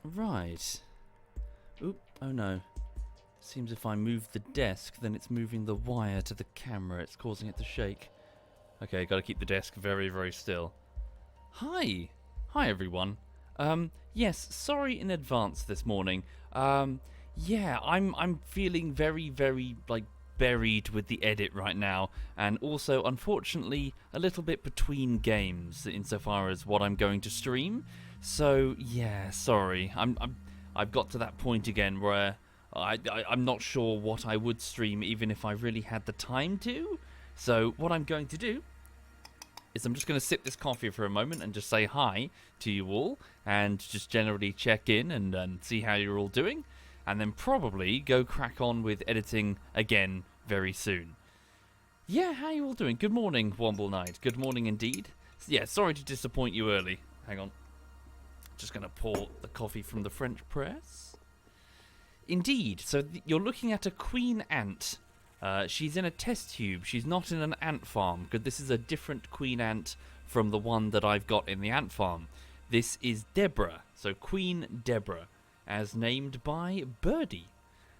Right. Oop, oh no. Seems if I move the desk, then it's moving the wire to the camera. It's causing it to shake. Okay, gotta keep the desk very, very still. Hi! Hi, everyone. Yes, sorry in advance this morning. Yeah, I'm feeling very, very, buried with the edit right now, and also, unfortunately, a little bit between games insofar as what I'm going to stream. So, yeah, sorry. I've got to that point again where I'm not sure what I would stream even if I really had the time to. So, what I'm going to do is I'm just going to sip this coffee for a moment and just say hi to you all and just generally check in and see how you're all doing, and then probably go crack on with editing again very soon. Yeah, how you all doing? Good morning, Womble Knight. Good morning indeed. Yeah, sorry to disappoint you early. Hang on. Just going to pour the coffee from the French press. Indeed, so you're looking at a queen ant. She's in a test tube. She's not in an ant farm, because this is a different queen ant from the one that I've got in the ant farm. This is Deborah, so Queen Deborah, as named by Birdie.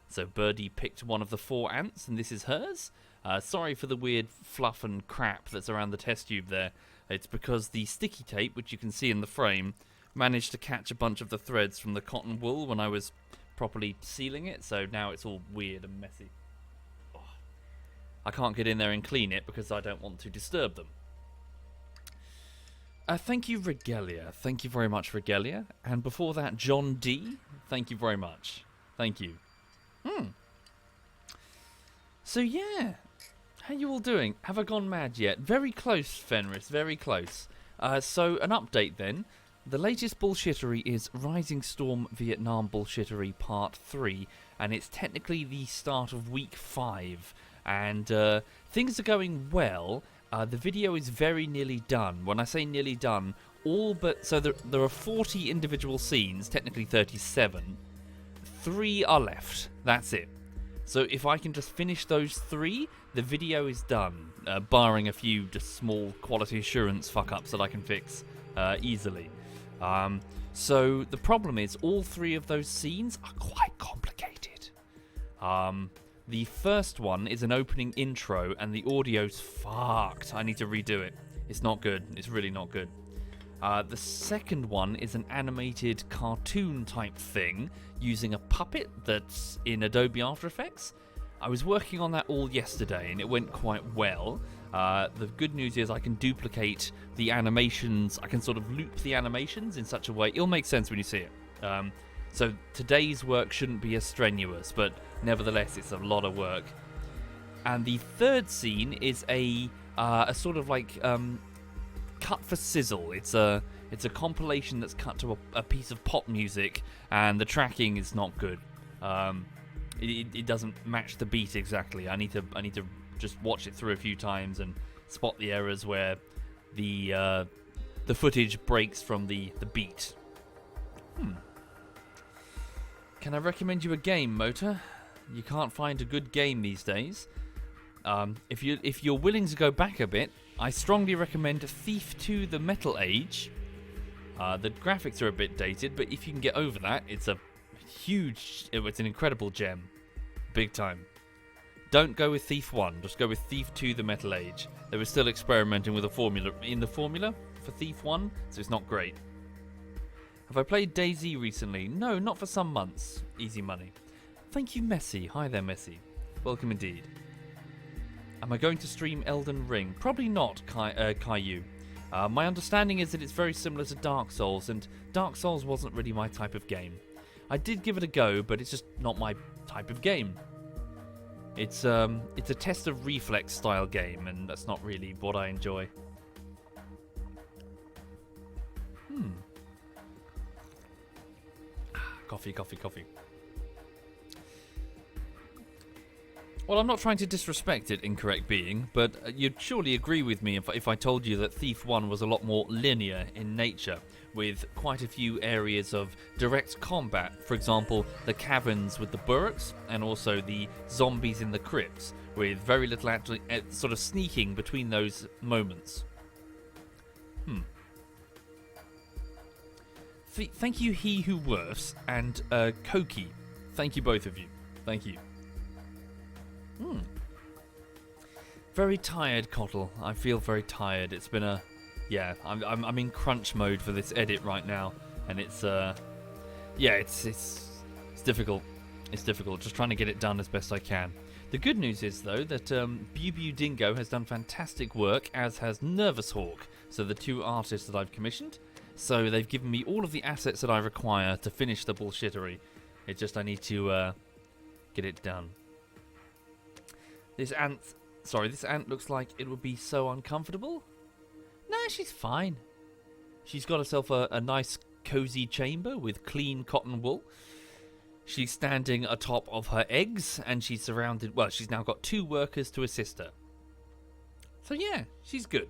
So Birdie picked one of the 4 ants, and this is hers. Sorry for the weird fluff and crap that's around the test tube there. It's because the sticky tape, which you can see in the frame, managed to catch a bunch of the threads from the cotton wool when I was properly sealing it, so now it's all weird and messy. I can't get in there and clean it because I don't want to disturb them. Thank you, Regalia. Thank you very much, Regalia. And before that, John D. Thank you very much. Thank you. So, yeah. How you all doing? Have I gone mad yet? Very close, Fenris. Very close. So, an update then. The latest bullshittery is Rising Storm Vietnam Bullshittery Part 3. And it's technically the start of week 5. And things are going well. The video is very nearly done. When I say nearly done, all but... So there are 40 individual scenes, technically 37. 3 are left. That's it. So if I can just finish those 3, the video is done. Barring a few just small quality assurance fuck-ups that I can fix easily. So the problem is all 3 of those scenes are quite complicated. The first one is an opening intro, and the audio's fucked. I need to redo it. It's not good. It's really not good. The second one is an animated cartoon type thing using a puppet that's in Adobe After Effects. I was working on that all yesterday, and it went quite well. The good news is I can duplicate the animations. I can sort of loop the animations in such a way. It'll make sense when you see it. So today's work shouldn't be as strenuous, but nevertheless, it's a lot of work. And the third scene is a sort of cut for sizzle. It's a compilation that's cut to a piece of pop music, and the tracking is not good. It doesn't match the beat exactly. I need to just watch it through a few times and spot the errors where the footage breaks from the beat. Can I recommend you a game, Motor? You can't find a good game these days. If you're willing to go back a bit, I strongly recommend Thief 2: The Metal Age. The graphics are a bit dated, but if you can get over that, it's an incredible gem. Big time. Don't go with Thief 1, just go with Thief 2: The Metal Age. They were still experimenting with a formula for Thief 1, so it's not great. Have I played DayZ recently? No, not for some months. Easy money. Thank you, Messi. Hi there, Messi. Welcome indeed. Am I going to stream Elden Ring? Probably not, Caillou. My understanding is that it's very similar to Dark Souls, and Dark Souls wasn't really my type of game. I did give it a go, but it's just not my type of game. It's a test of reflex style game, and that's not really what I enjoy. Coffee. Well, I'm not trying to disrespect it, Incorrect Being, but you'd surely agree with me if I told you that Thief 1 was a lot more linear in nature, with quite a few areas of direct combat. For example, the caverns with the burrocks, and also the zombies in the crypts, with very little actually sort of sneaking between those moments. Thank you, He Who Worfs, and Koki. Thank you, both of you. Thank you. Very tired, Cottle. I feel very tired. It's been a... Yeah, I'm in crunch mode for this edit right now. And it's... Yeah, it's difficult. It's difficult. Just trying to get it done as best I can. The good news is, though, that Bew Dingo has done fantastic work, as has Nervous Hawk. So the two artists that I've commissioned. So they've given me all of the assets that I require to finish the bullshittery. It's just I need to get it done. This ant looks like it would be so uncomfortable. Nah, she's fine. She's got herself a nice cozy chamber with clean cotton wool. She's standing atop of her eggs, and she's surrounded... Well, she's now got 2 workers to assist her. So yeah, she's good.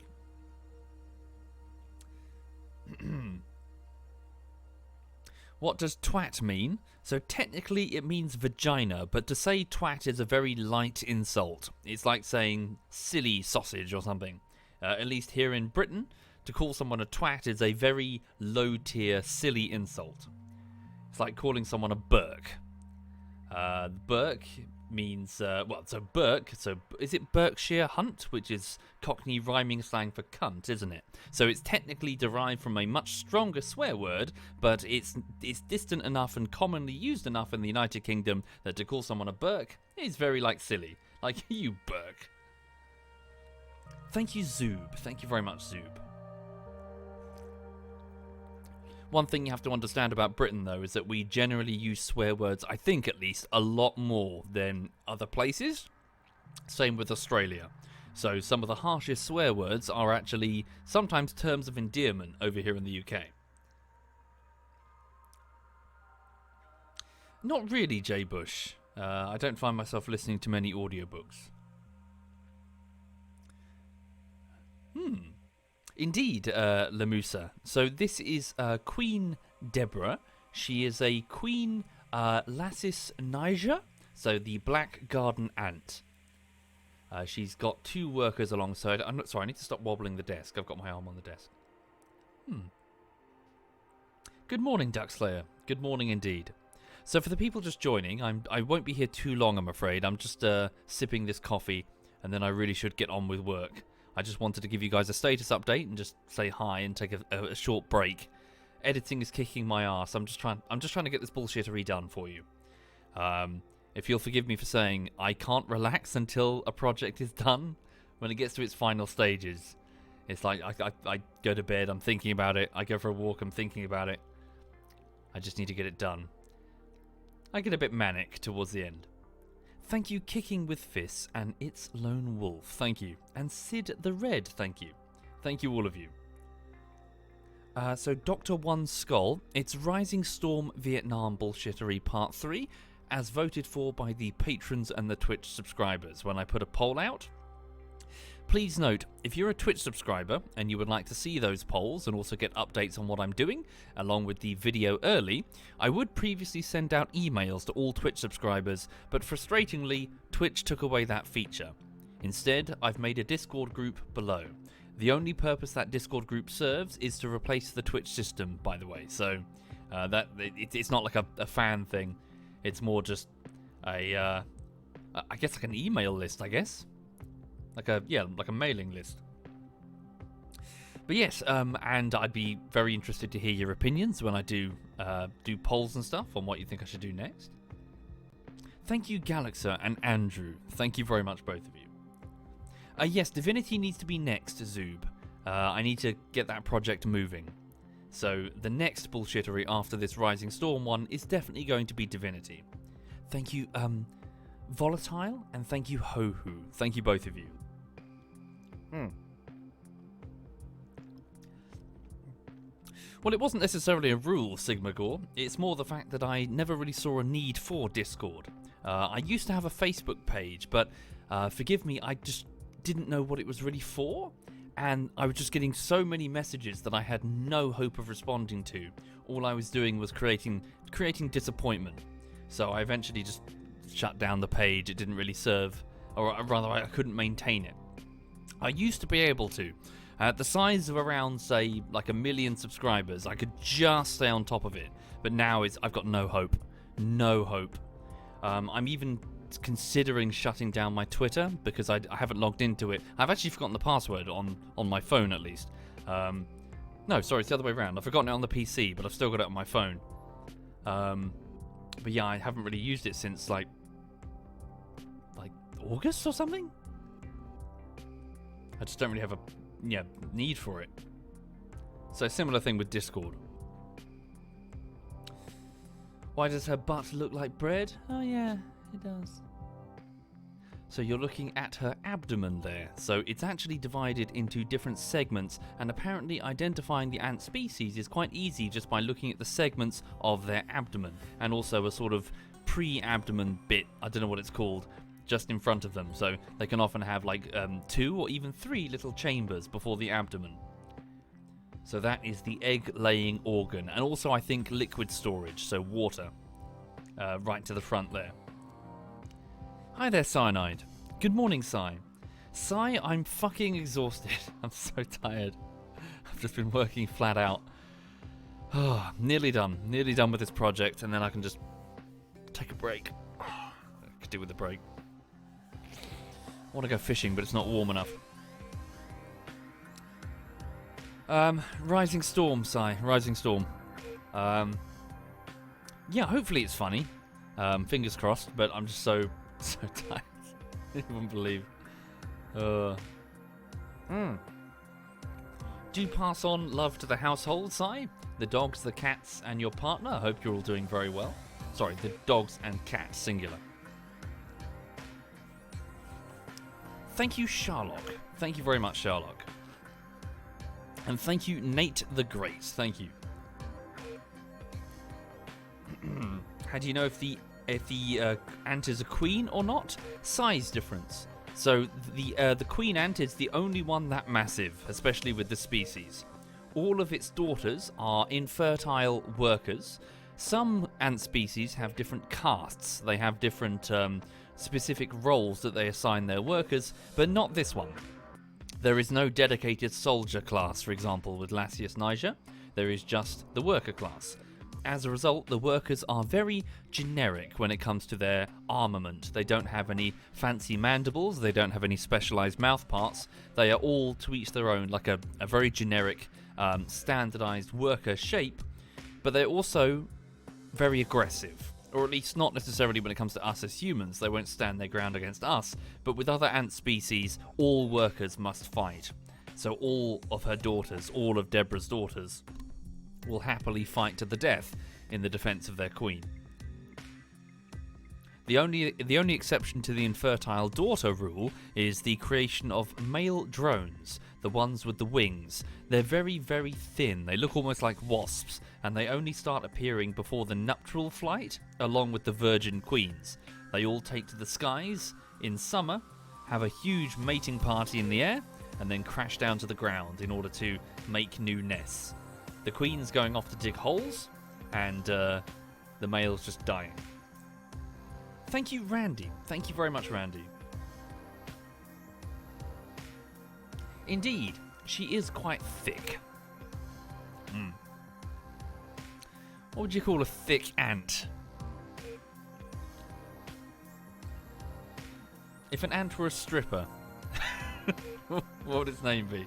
What does twat mean? So technically it means vagina, but to say twat is a very light insult. It's like saying silly sausage or something. At least here in Britain, to call someone a twat is a very low-tier, silly insult. It's like calling someone a Burke. Burke means, so Burke, so is it Berkshire Hunt, which is Cockney rhyming slang for cunt, isn't it? So it's technically derived from a much stronger swear word, but it's distant enough and commonly used enough in the United Kingdom that to call someone a Burke is very, silly. Like, you Burke. Thank you, Zoob. Thank you very much, Zoob. One thing you have to understand about Britain, though, is that we generally use swear words, I think at least, a lot more than other places. Same with Australia. So some of the harshest swear words are actually sometimes terms of endearment over here in the UK. Not really, Jay Bush. I don't find myself listening to many audiobooks. Indeed, Lamusa. So this is Queen Deborah. She is a Queen Lassis Niger, so the black garden ant. She's got 2 workers alongside. I'm not sorry. I need to stop wobbling the desk. I've got my arm on the desk. Good morning, Duckslayer. Good morning indeed. So for the people just joining, I won't be here too long, I'm afraid. I'm just sipping this coffee, and then I really should get on with work. I just wanted to give you guys a status update and just say hi and take a short break. Editing is kicking my ass. I'm just trying to get this bullshittery done for you. If you'll forgive me for saying I can't relax until a project is done. When it gets to its final stages, it's like I go to bed, I'm thinking about it. I go for a walk, I'm thinking about it. I just need to get it done. I get a bit manic towards the end. Thank you, Kicking with Fists, and It's Lone Wolf. Thank you. And Sid the Red, thank you. Thank you, all of you. So, Dr. One Skull, it's Rising Storm Vietnam Bullshittery Part 3, as voted for by the patrons and the Twitch subscribers when I put a poll out. Please note, if you're a Twitch subscriber and you would like to see those polls and also get updates on what I'm doing, along with the video early, I would previously send out emails to all Twitch subscribers, but frustratingly, Twitch took away that feature. Instead, I've made a Discord group below. The only purpose that Discord group serves is to replace the Twitch system, by the way, so it's not like a fan thing. It's more just I guess like an email list, I guess. Like a mailing list. But yes, and I'd be very interested to hear your opinions when I do polls and stuff on what you think I should do next. Thank you, Galaxer and Andrew. Thank you very much, both of you. Yes, Divinity needs to be next, Zoob. I need to get that project moving. So the next bullshittery after this Rising Storm one is definitely going to be Divinity. Thank you, Volatile, and thank you, Ho-Hoo. Thank you, both of you. Well, it wasn't necessarily a rule, Sigma Gore. It's more the fact that I never really saw a need for Discord. I used to have a Facebook page, but forgive me, I just didn't know what it was really for. And I was just getting so many messages that I had no hope of responding to. All I was doing was creating disappointment. So I eventually just shut down the page. It didn't really serve, or rather I couldn't maintain it. I used to be able to. At the size of around, say, like 1 million subscribers, I could just stay on top of it. But now I've got no hope. No hope. I'm even considering shutting down my Twitter because I haven't logged into it. I've actually forgotten the password on my phone, at least. No, sorry, it's the other way around. I've forgotten it on the PC, but I've still got it on my phone. But yeah, I haven't really used it since like August or something. I just don't really have a need for it. So similar thing with Discord. Why does her butt look like bread? Oh yeah, it does. So you're looking at her abdomen there. So it's actually divided into different segments, and apparently identifying the ant species is quite easy just by looking at the segments of their abdomen, and also a sort of pre-abdomen bit, I don't know what it's called, just in front of them. So they can often have like 2 or even 3 little chambers before the abdomen. So that is the egg-laying organ, and also I think liquid storage, so water, right to the front there. Hi there, Cyanide. Good morning, Cy. Cy, I'm fucking exhausted. I'm so tired. I've just been working flat out. Oh, nearly done. Nearly done with this project, and then I can just take a break. I could do with a break. I want to go fishing, but it's not warm enough. Rising Storm, Cy. Rising Storm. Yeah, hopefully it's funny. Fingers crossed, but I'm just so tired. You wouldn't believe. Do pass on love to the household, Si. The dogs, the cats, and your partner. I hope you're all doing very well. Sorry, the dogs and cats, singular. Thank you, Sherlock. Thank you very much, Sherlock. And thank you, Nate the Great. Thank you. How do you know if the ant is a queen or not? Size difference. So the queen ant is the only one that massive, especially with the species. All of its daughters are infertile workers. Some ant species have different castes. They have different specific roles that they assign their workers, but not this one. There is no dedicated soldier class, for example, with Lasius niger. There is just the worker class. As a result, the workers are very generic when it comes to their armament. They don't have any fancy mandibles, they don't have any specialized mouth parts. They are all, to each their own, like a very generic, standardized worker shape, but they're also very aggressive. Or at least not necessarily when it comes to us as humans. They won't stand their ground against us, but with other ant species, all workers must fight. So all of her daughters, all of Deborah's daughters, will happily fight to the death in the defense of their queen. The only exception to the infertile daughter rule is the creation of male drones, the ones with the wings. They're very, very thin. They look almost like wasps, and they only start appearing before the nuptial flight, along with the virgin queens. They all take to the skies in summer, have a huge mating party in the air, and then crash down to the ground in order to make new nests. The queen's going off to dig holes, and the male's just dying. Thank you, Randy. Thank you very much, Randy. Indeed, she is quite thick. What would you call a thick ant? If an ant were a stripper, what would its name be?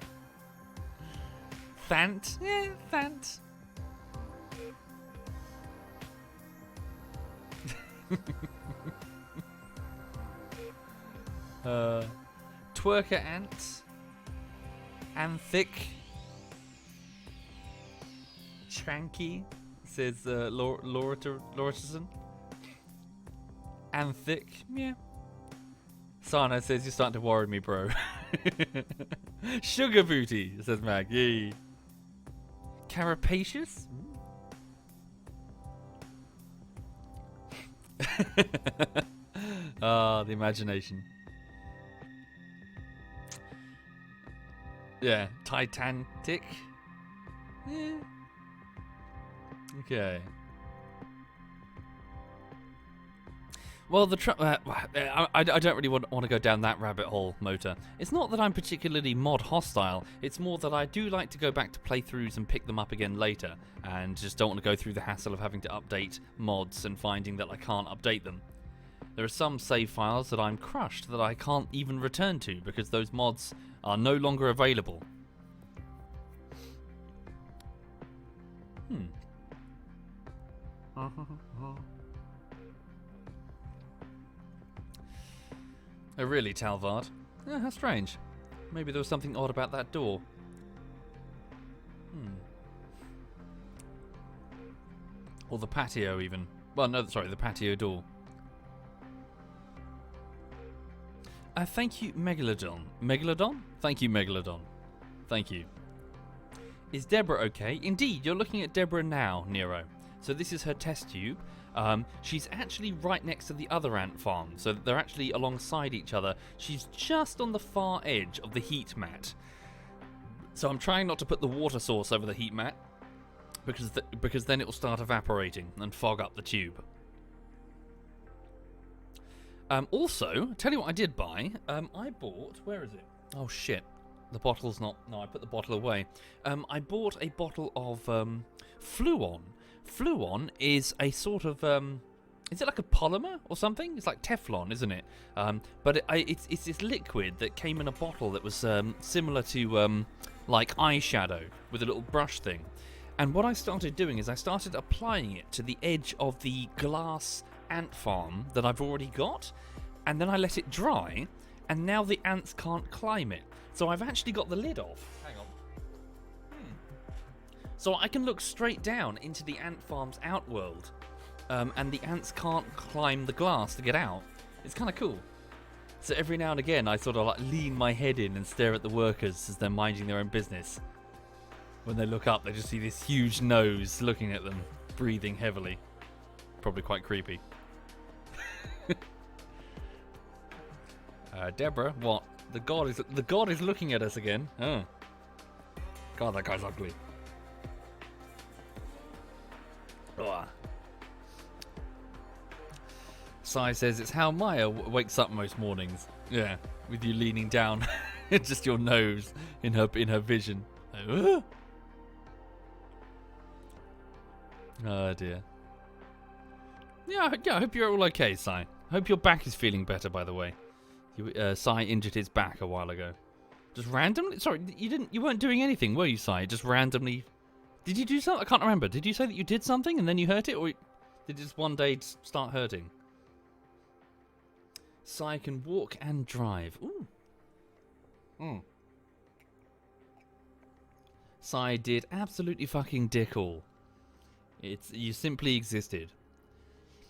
Thant? Yeah, Thant. Twerker ant. Anthic. Tranky, says Lauriterson. Anthic, yeah. Sana says, you're starting to worry me, bro. Sugar booty, says Mag. Yay. Carapacious? Ah, the imagination. Yeah, Titanic. Yeah. Okay. Well, I don't really want to go down that rabbit hole, Motor. It's not that I'm particularly mod hostile. It's more that I do like to go back to playthroughs and pick them up again later, and just don't want to go through the hassle of having to update mods and finding that I can't update them. There are some save files that I'm crushed that I can't even return to because those mods are no longer available. Oh really, Talvard? Yeah, how strange. Maybe there was something odd about that door. Or the patio even. Well, no, sorry, the patio door. Thank you, Megalodon. Megalodon? Thank you, Megalodon. Thank you. Is Deborah okay? Indeed, you're looking at Deborah now, Nero. So this is her test tube. She's actually right next to the other ant farm, so they're actually alongside each other. She's just on the far edge of the heat mat. So I'm trying not to put the water source over the heat mat, because then it will start evaporating and fog up the tube. Also, tell you what I did buy. I bought... Where is it? Oh, shit. The bottle's not... No, I put the bottle away. I bought a bottle of Fluon. Fluon is a sort of... is it like a polymer or something? It's like Teflon, isn't it? But it's this liquid that came in a bottle that was similar to like eyeshadow with a little brush thing. And what I started doing is I started applying it to the edge of the glass ant farm that I've already got, and then I let it dry, and now the ants can't climb it. So I've actually got the lid off. Hang on. So I can look straight down into the ant farm's outworld, and the ants can't climb the glass to get out. It's kind of cool. So every now and again I sort of like lean my head in and stare at the workers as they're minding their own business. When they look up, they just see this huge nose looking at them, breathing heavily. Probably quite creepy. Deborah, what? The god is looking at us again. Oh. God, that guy's ugly. Ugh. Sai says it's how Maya wakes up most mornings. Yeah, with you leaning down, just your nose in her vision. Oh dear. Yeah, I hope you're all okay, Sai. I hope your back is feeling better, by the way. Sai injured his back a while ago. Just randomly? Sorry, you weren't doing anything, were you, Sai? Just randomly... Did you do something? I can't remember. Did you say that you did something and then you hurt it? Or did it just one day start hurting? Sai can walk and drive. Ooh. Sai did absolutely fucking dick all. You simply existed.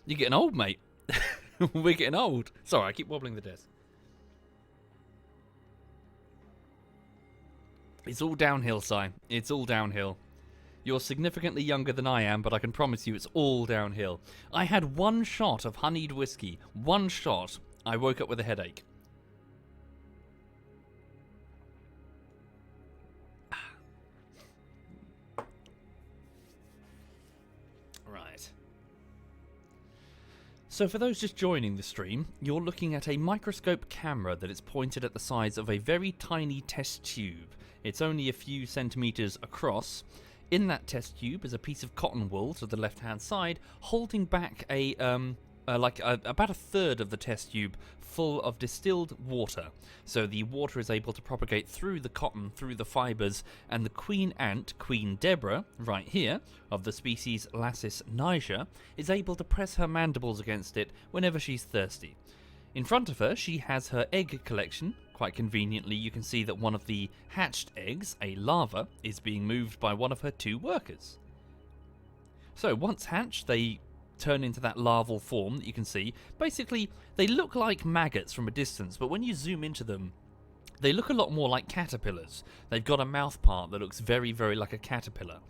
You're getting old, mate. We're getting old. Sorry, I keep wobbling the desk. It's all downhill, Si. It's all downhill. You're significantly younger than I am, but I can promise you it's all downhill. I had one shot of honeyed whiskey. One shot. I woke up with a headache. Right. So for those just joining the stream, you're looking at a microscope camera that is pointed at the size of a very tiny test tube. It's only a few centimeters across. In that test tube is a piece of cotton wool to the left-hand side, holding back about a third of the test tube full of distilled water. So the water is able to propagate through the cotton, through the fibers, and the queen ant, Queen Deborah, right here, of the species Lassus niger, is able to press her mandibles against it whenever she's thirsty. In front of her, she has her egg collection. Quite conveniently, you can see that one of the hatched eggs, a larva, is being moved by one of her two workers. So once hatched, they turn into that larval form that you can see. Basically, they look like maggots from a distance, but when you zoom into them, they look a lot more like caterpillars. They've got a mouth part that looks very, very like a caterpillar.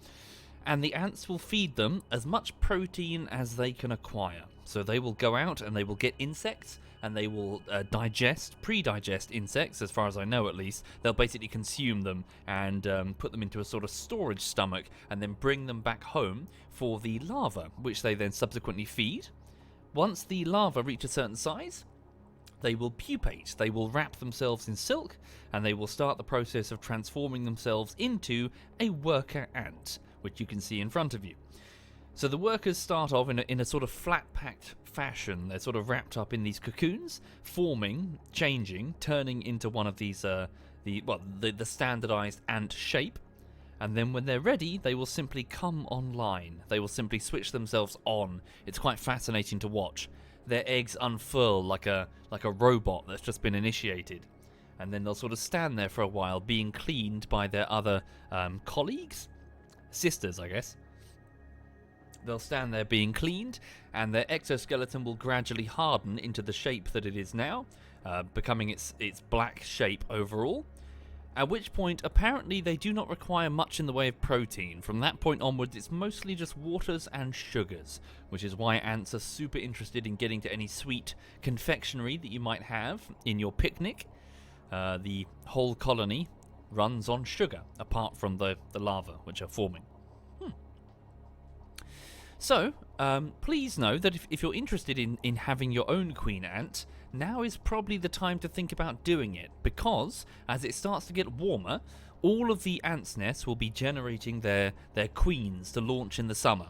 And the ants will feed them as much protein as they can acquire. So they will go out and they will get insects, and they will pre-digest insects, as far as I know at least. They'll basically consume them and put them into a sort of storage stomach and then bring them back home for the larva, which they then subsequently feed. Once the larvae reach a certain size, they will pupate, they will wrap themselves in silk, and they will start the process of transforming themselves into a worker ant, which you can see in front of you. So the workers start off in a sort of flat-packed fashion. They're sort of wrapped up in these cocoons, forming, changing, turning into one of these, the standardized ant shape. And then when they're ready, they will simply come online. They will simply switch themselves on. It's quite fascinating to watch. Their eggs unfurl like a robot that's just been initiated. And then they'll sort of stand there for a while, being cleaned by their other colleagues? Sisters, I guess. They'll stand there being cleaned, and their exoskeleton will gradually harden into the shape that it is now, becoming its black shape overall. At which point, apparently, they do not require much in the way of protein. From that point onwards, it's mostly just waters and sugars, which is why ants are super interested in getting to any sweet confectionery that you might have in your picnic. The whole colony runs on sugar, apart from the larvae, which are forming. So, please know that if you're interested in having your own queen ant, now is probably the time to think about doing it, because as it starts to get warmer, all of the ants' nests will be generating their queens to launch in the summer.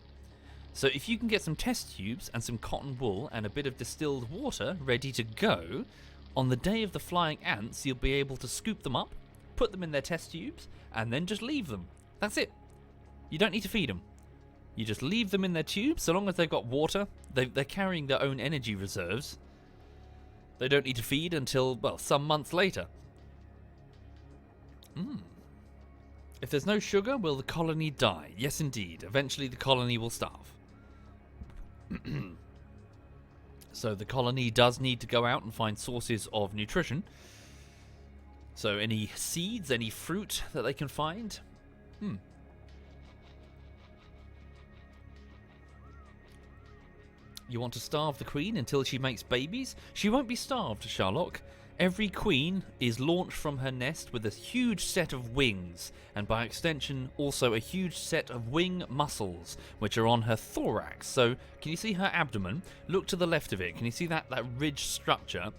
So if you can get some test tubes and some cotton wool and a bit of distilled water ready to go, on the day of the flying ants you'll be able to scoop them up, put them in their test tubes, and then just leave them. That's it. You don't need to feed them. You just leave them in their tubes, so long as they've got water. They're carrying their own energy reserves. They don't need to feed until, well, some months later. If there's no sugar, will the colony die? Yes, indeed. Eventually the colony will starve. So the colony does need to go out and find sources of nutrition. So any seeds, any fruit that they can find. You want to starve the queen until she makes babies? She won't be starved, Sherlock. Every queen is launched from her nest with a huge set of wings, and by extension also a huge set of wing muscles, which are on her thorax. So, can you see her abdomen? Look to the left of it. Can you see that ridged structure?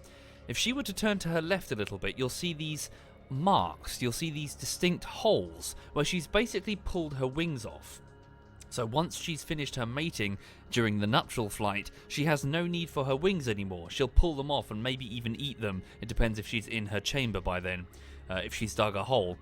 If she were to turn to her left a little bit, you'll see these marks. You'll see these distinct holes where she's basically pulled her wings off. So once she's finished her mating during the nuptial flight, she has no need for her wings anymore. She'll pull them off and maybe even eat them. It depends if she's in her chamber by then, if she's dug a hole.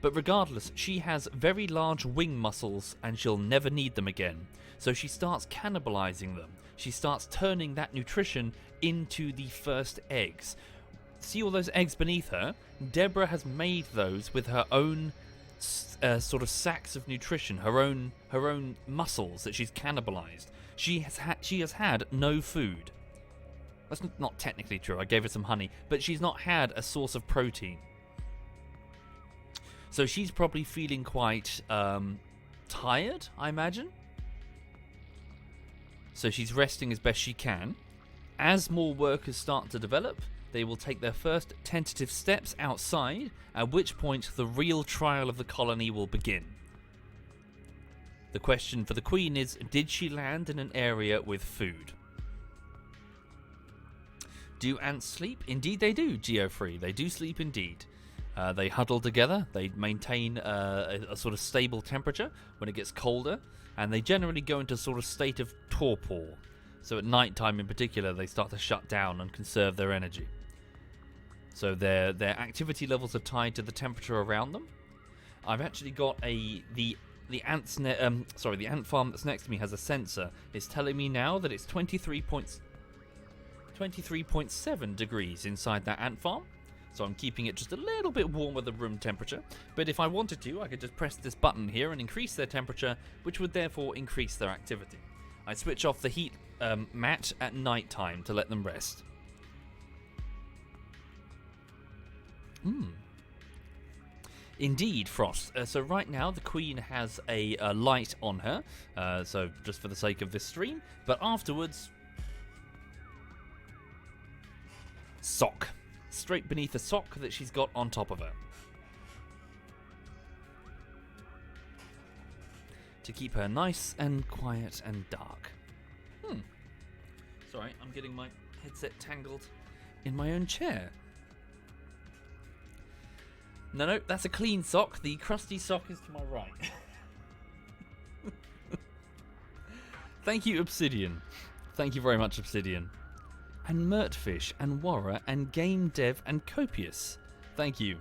But regardless, she has very large wing muscles and she'll never need them again. So she starts cannibalizing them. She starts turning that nutrition into the first eggs. See all those eggs beneath her? Deborah has made those with her own sort of sacks of nutrition, her own muscles that she's cannibalized. She has had no food. That's not technically true. I gave her some honey, but she's not had a source of protein. So she's probably feeling quite tired, I imagine. So she's resting as best she can. As more workers start to develop, they will take their first tentative steps outside, at which point the real trial of the colony will begin. The question for the Queen is, did she land in an area with food? Do ants sleep? Indeed they do, Geoffrey. They do sleep indeed. They huddle together, they maintain a sort of stable temperature when it gets colder, and they generally go into a sort of state of torpor. So at night time in particular, they start to shut down and conserve their energy. So their activity levels are tied to the temperature around them. I've actually got the ant farm that's next to me has a sensor. It's telling me now that it's 23.7 degrees inside that ant farm. So I'm keeping it just a little bit warmer than room temperature. But if I wanted to, I could just press this button here and increase their temperature, which would therefore increase their activity. I switch off the heat mat at night time to let them rest. Indeed, Frost. So right now the Queen has a light on her, so just for the sake of this stream, but afterwards, sock. Straight beneath the sock that she's got on top of her. To keep her nice and quiet and dark. Sorry, I'm getting my headset tangled in my own chair. No, that's a clean sock. The crusty sock is to my right. Thank you, Obsidian. Thank you very much, Obsidian. And Mertfish, and Warra, and Game Dev, and Copious. Thank you.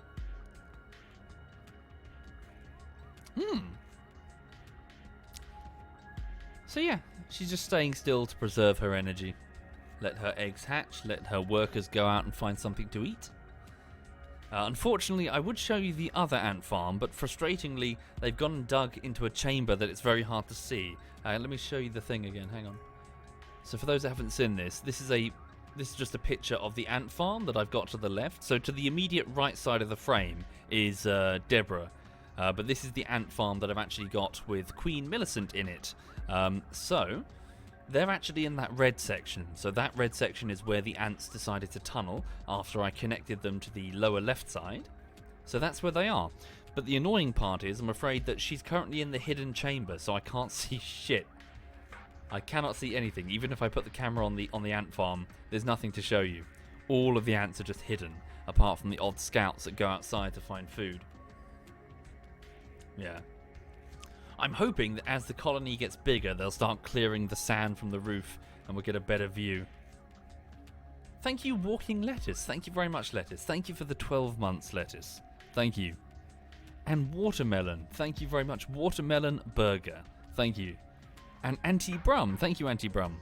So yeah, she's just staying still to preserve her energy. Let her eggs hatch, let her workers go out and find something to eat. Unfortunately, I would show you the other ant farm, but frustratingly, they've gone and dug into a chamber that it's very hard to see. Let me show you the thing again, hang on. So for those that haven't seen this, this is just a picture of the ant farm that I've got to the left. So to the immediate right side of the frame is Deborah. But this is the ant farm that I've actually got with Queen Millicent in it. So they're actually in that red section. So that red section is where the ants decided to tunnel after I connected them to the lower left side. So that's where they are. But the annoying part is I'm afraid that she's currently in the hidden chamber, so I can't see shit. I cannot see anything. Even if I put the camera on the ant farm, there's nothing to show you. All of the ants are just hidden, apart from the odd scouts that go outside to find food. Yeah. I'm hoping that as the colony gets bigger, they'll start clearing the sand from the roof and we'll get a better view. Thank you, Walking Lettuce. Thank you very much, Lettuce. Thank you for the 12 months, Lettuce. Thank you. And Watermelon. Thank you very much. Watermelon Burger. Thank you. And Anti-Brum. Thank you, Anti-Brum.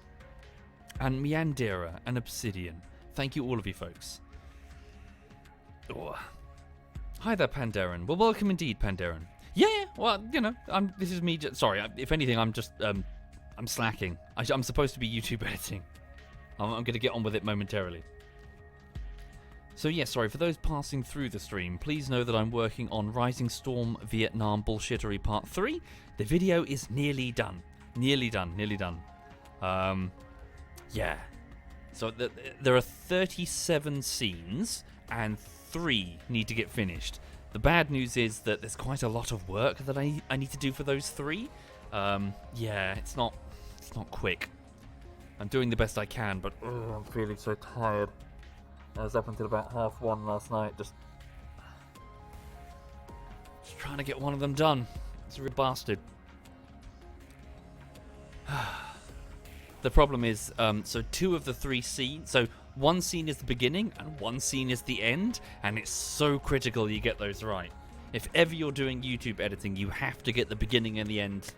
And Meandera and Obsidian. Thank you, all of you folks. Oh. Hi there, Pandaren. Well, welcome indeed, Pandaren. Yeah, well, you know, this is me. Sorry, if anything, I'm just, I'm slacking. I'm supposed to be YouTube editing. I'm going to get on with it momentarily. So yeah, sorry, for those passing through the stream, please know that I'm working on Rising Storm Vietnam Bullshittery Part 3. The video is nearly done. Nearly done. Yeah. So there are 37 scenes, and 3 need to get finished. The bad news is that there's quite a lot of work that I need to do for those 3. Yeah, it's not quick. I'm doing the best I can, but I'm feeling so tired. I was up until about 1:30 last night, just trying to get one of them done. It's a real bastard. The problem is, so 2 of the 3 scenes, so 1 scene is the beginning and 1 scene is the end, and it's so critical you get those right. If ever you're doing YouTube editing, you have to get the beginning and the end.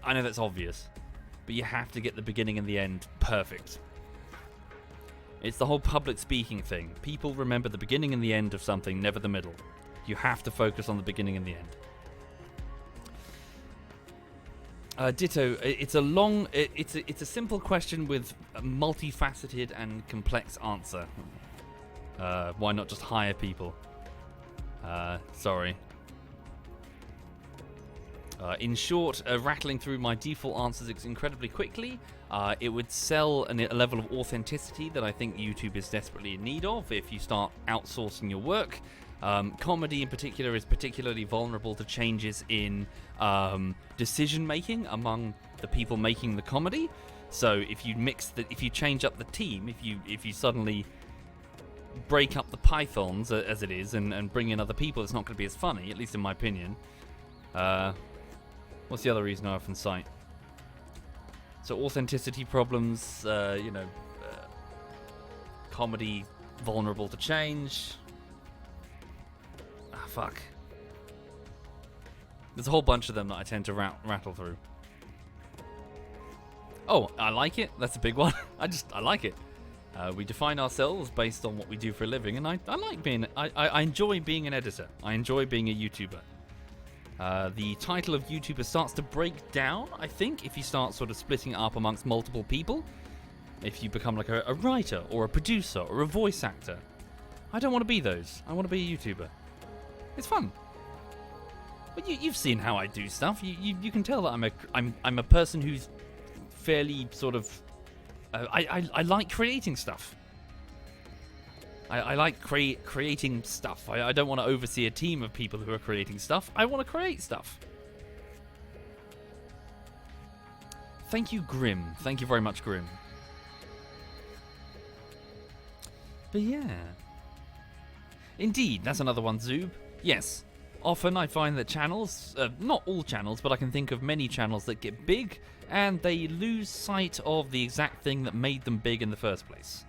I know that's obvious, but you have to get the beginning and the end perfect. It's the whole public speaking thing. People remember the beginning and the end of something, never the middle. You have to focus on the beginning and the end. Ditto. It's a simple question with a multifaceted and complex answer. Why not just hire people? Sorry. In short, rattling through my default answers incredibly quickly, it would sell a level of authenticity that I think YouTube is desperately in need of if you start outsourcing your work. Comedy in particular is particularly vulnerable to changes in decision making among the people making the comedy. So if you change up the team, if you suddenly break up the pythons as it is and bring in other people, it's not going to be as funny, at least in my opinion. What's the other reason I often cite? So authenticity problems, comedy vulnerable to change. Fuck. There's a whole bunch of them that I tend to rattle through. Oh, I like it. That's a big one. I like it. We define ourselves based on what we do for a living, and I like being. I enjoy being an editor. I enjoy being a YouTuber. The title of YouTuber starts to break down, I think, if you start sort of splitting it up amongst multiple people. If you become like a writer or a producer or a voice actor. I don't want to be those. I want to be a YouTuber. It's fun. But you've seen how I do stuff. You can tell that I'm a person who's fairly sort of. I like creating stuff. I like creating stuff. I don't want to oversee a team of people who are creating stuff. I want to create stuff. Thank you, Grim. Thank you very much, Grim. But yeah. Indeed, that's another one, Zoob. Yes. Often I find that channels, not all channels, but I can think of many channels that get big and they lose sight of the exact thing that made them big in the first place.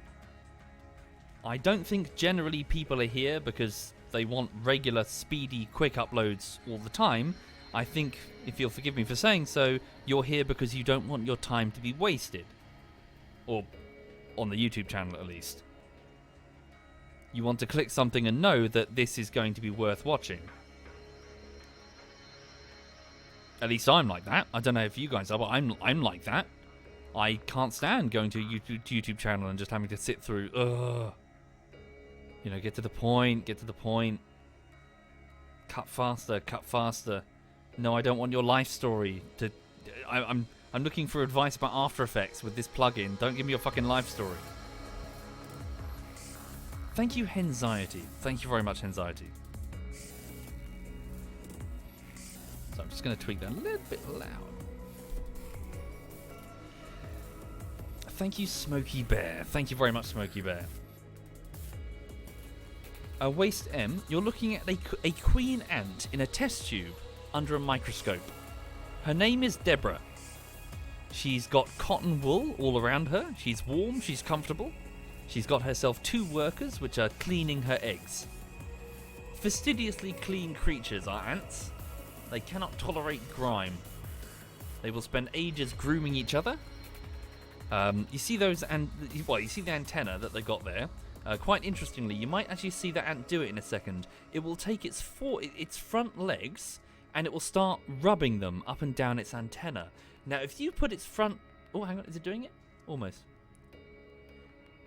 I don't think generally people are here because they want regular, speedy, quick uploads all the time. I think, if you'll forgive me for saying so, you're here because you don't want your time to be wasted. Or on the YouTube channel at least. You want to click something and know that this is going to be worth watching. At least I'm like that. I don't know if you guys are, but I'm like that. I can't stand going to a YouTube channel and just having to sit through. You know, get to the point. Cut faster. No, I don't want your life story to. I'm looking for advice about After Effects with this plugin. Don't give me your fucking life story. Thank you, Henxiety. Thank you very much, Henxiety. So I'm just going to tweak that a little bit loud. Thank you, Smokey Bear. Thank you very much, Smokey Bear. Waste M, you're looking at a queen ant in a test tube under a microscope. Her name is Deborah. She's got cotton wool all around her. She's warm, she's comfortable. She's got herself 2 workers which are cleaning her eggs. Fastidiously clean creatures are ants. They cannot tolerate grime. They will spend ages grooming each other. You see those, you see the antenna that they got there. Quite interestingly, you might actually see that ant do it in a second. It will take its front legs and it will start rubbing them up and down its antenna. Now, if you put its front... Oh, hang on, is it doing it? Almost.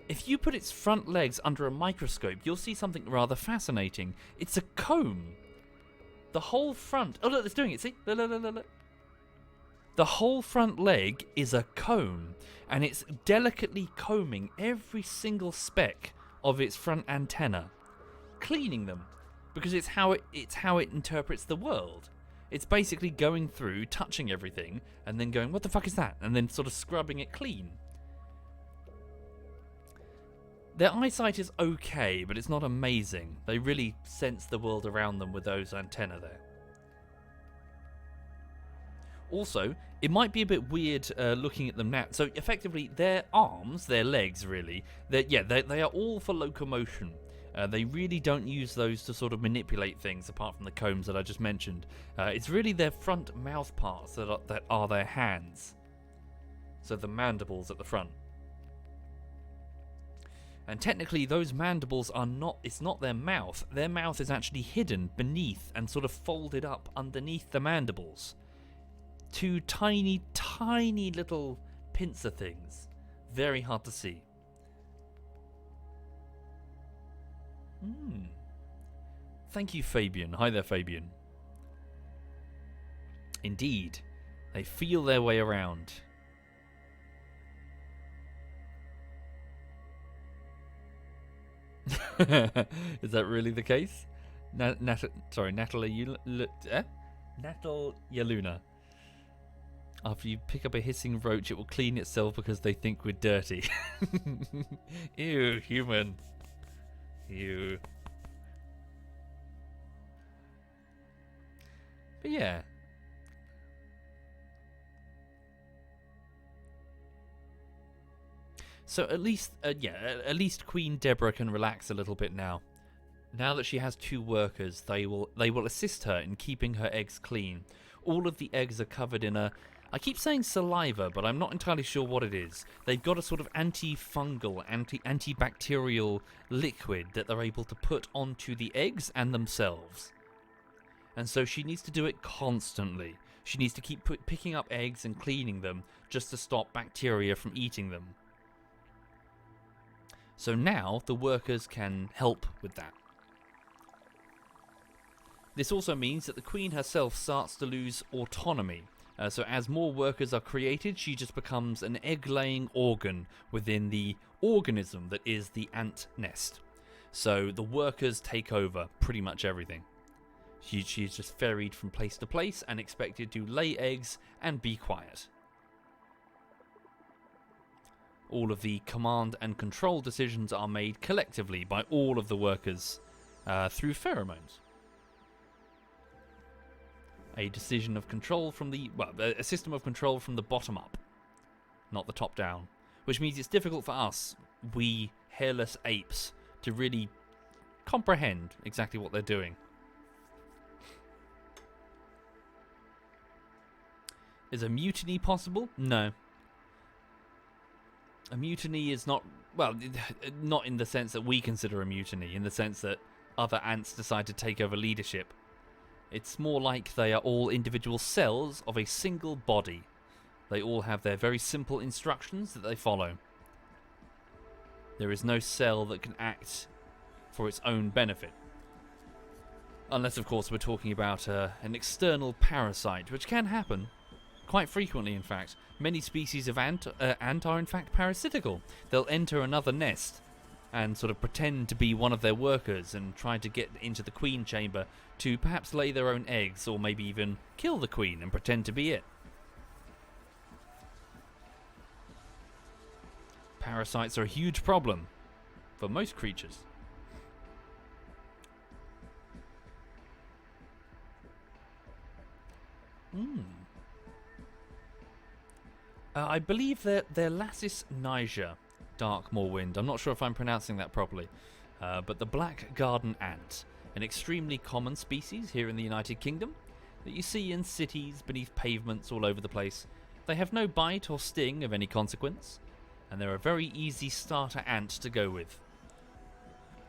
If you put its front legs under a microscope, you'll see something rather fascinating. It's a comb. The whole front... Oh, look, it's doing it, see? Look, look, look, look. The whole front leg is a comb, and it's delicately combing every single speck of its front antenna, cleaning them, because it's how it interprets the world. It's basically going through, touching everything, and then going, what the fuck is that? And then sort of scrubbing it clean. Their eyesight is okay, but it's not amazing. They really sense the world around them with those antennae there. Also, it might be a bit weird looking at them now. So effectively, their arms, their legs really, they are all for locomotion. They really don't use those to sort of manipulate things apart from the combs that I just mentioned. It's really their front mouth parts that are their hands. So the mandibles at the front. And technically those mandibles are not, it's not their mouth. Their mouth is actually hidden beneath and sort of folded up underneath the mandibles. 2 tiny, tiny little pincer things. Very hard to see. Thank you, Fabian. Hi there, Fabian. Indeed, they feel their way around. Is that really the case? Natalie Yaluna. After you pick up a hissing roach, it will clean itself because they think we're dirty. Ew, human. Ew. But yeah. So at least Queen Deborah can relax a little bit now. Now that she has 2 workers, they will assist her in keeping her eggs clean. All of the eggs are covered in I keep saying saliva, but I'm not entirely sure what it is. They've got a sort of antifungal, antibacterial liquid that they're able to put onto the eggs and themselves. And so she needs to do it constantly. She needs to keep picking up eggs and cleaning them just to stop bacteria from eating them. So now the workers can help with that. This also means that the queen herself starts to lose autonomy. So as more workers are created, she just becomes an egg-laying organ within the organism that is the ant nest. So the workers take over pretty much everything. She's just ferried from place to place and expected to lay eggs and be quiet. all of the command and control decisions are made collectively by all of the workers through pheromones. A decision of control from the, well, a system of control from the bottom up, not the top down. Which means it's difficult for us, we hairless apes, to really comprehend exactly what they're doing. Is a mutiny possible? No. A mutiny is not, well, not in the sense that we consider a mutiny, in the sense that other ants decide to take over leadership. It's more like they are all individual cells of a single body. They all have their very simple instructions that they follow. There is no cell that can act for its own benefit. Unless, of course, we're talking about an external parasite, which can happen. Quite frequently, in fact. Many species of ant are, in fact, parasitical. They'll enter another nest and sort of pretend to be one of their workers and try to get into the queen chamber to perhaps lay their own eggs, or maybe even kill the queen and pretend to be it. Parasites are a huge problem for most creatures. I believe they're Lassis niger, dark moorwind. I'm not sure if I'm pronouncing that properly. But the black garden ant, an extremely common species here in the United Kingdom that you see in cities, beneath pavements all over the place. They have no bite or sting of any consequence, and they're a very easy starter ant to go with.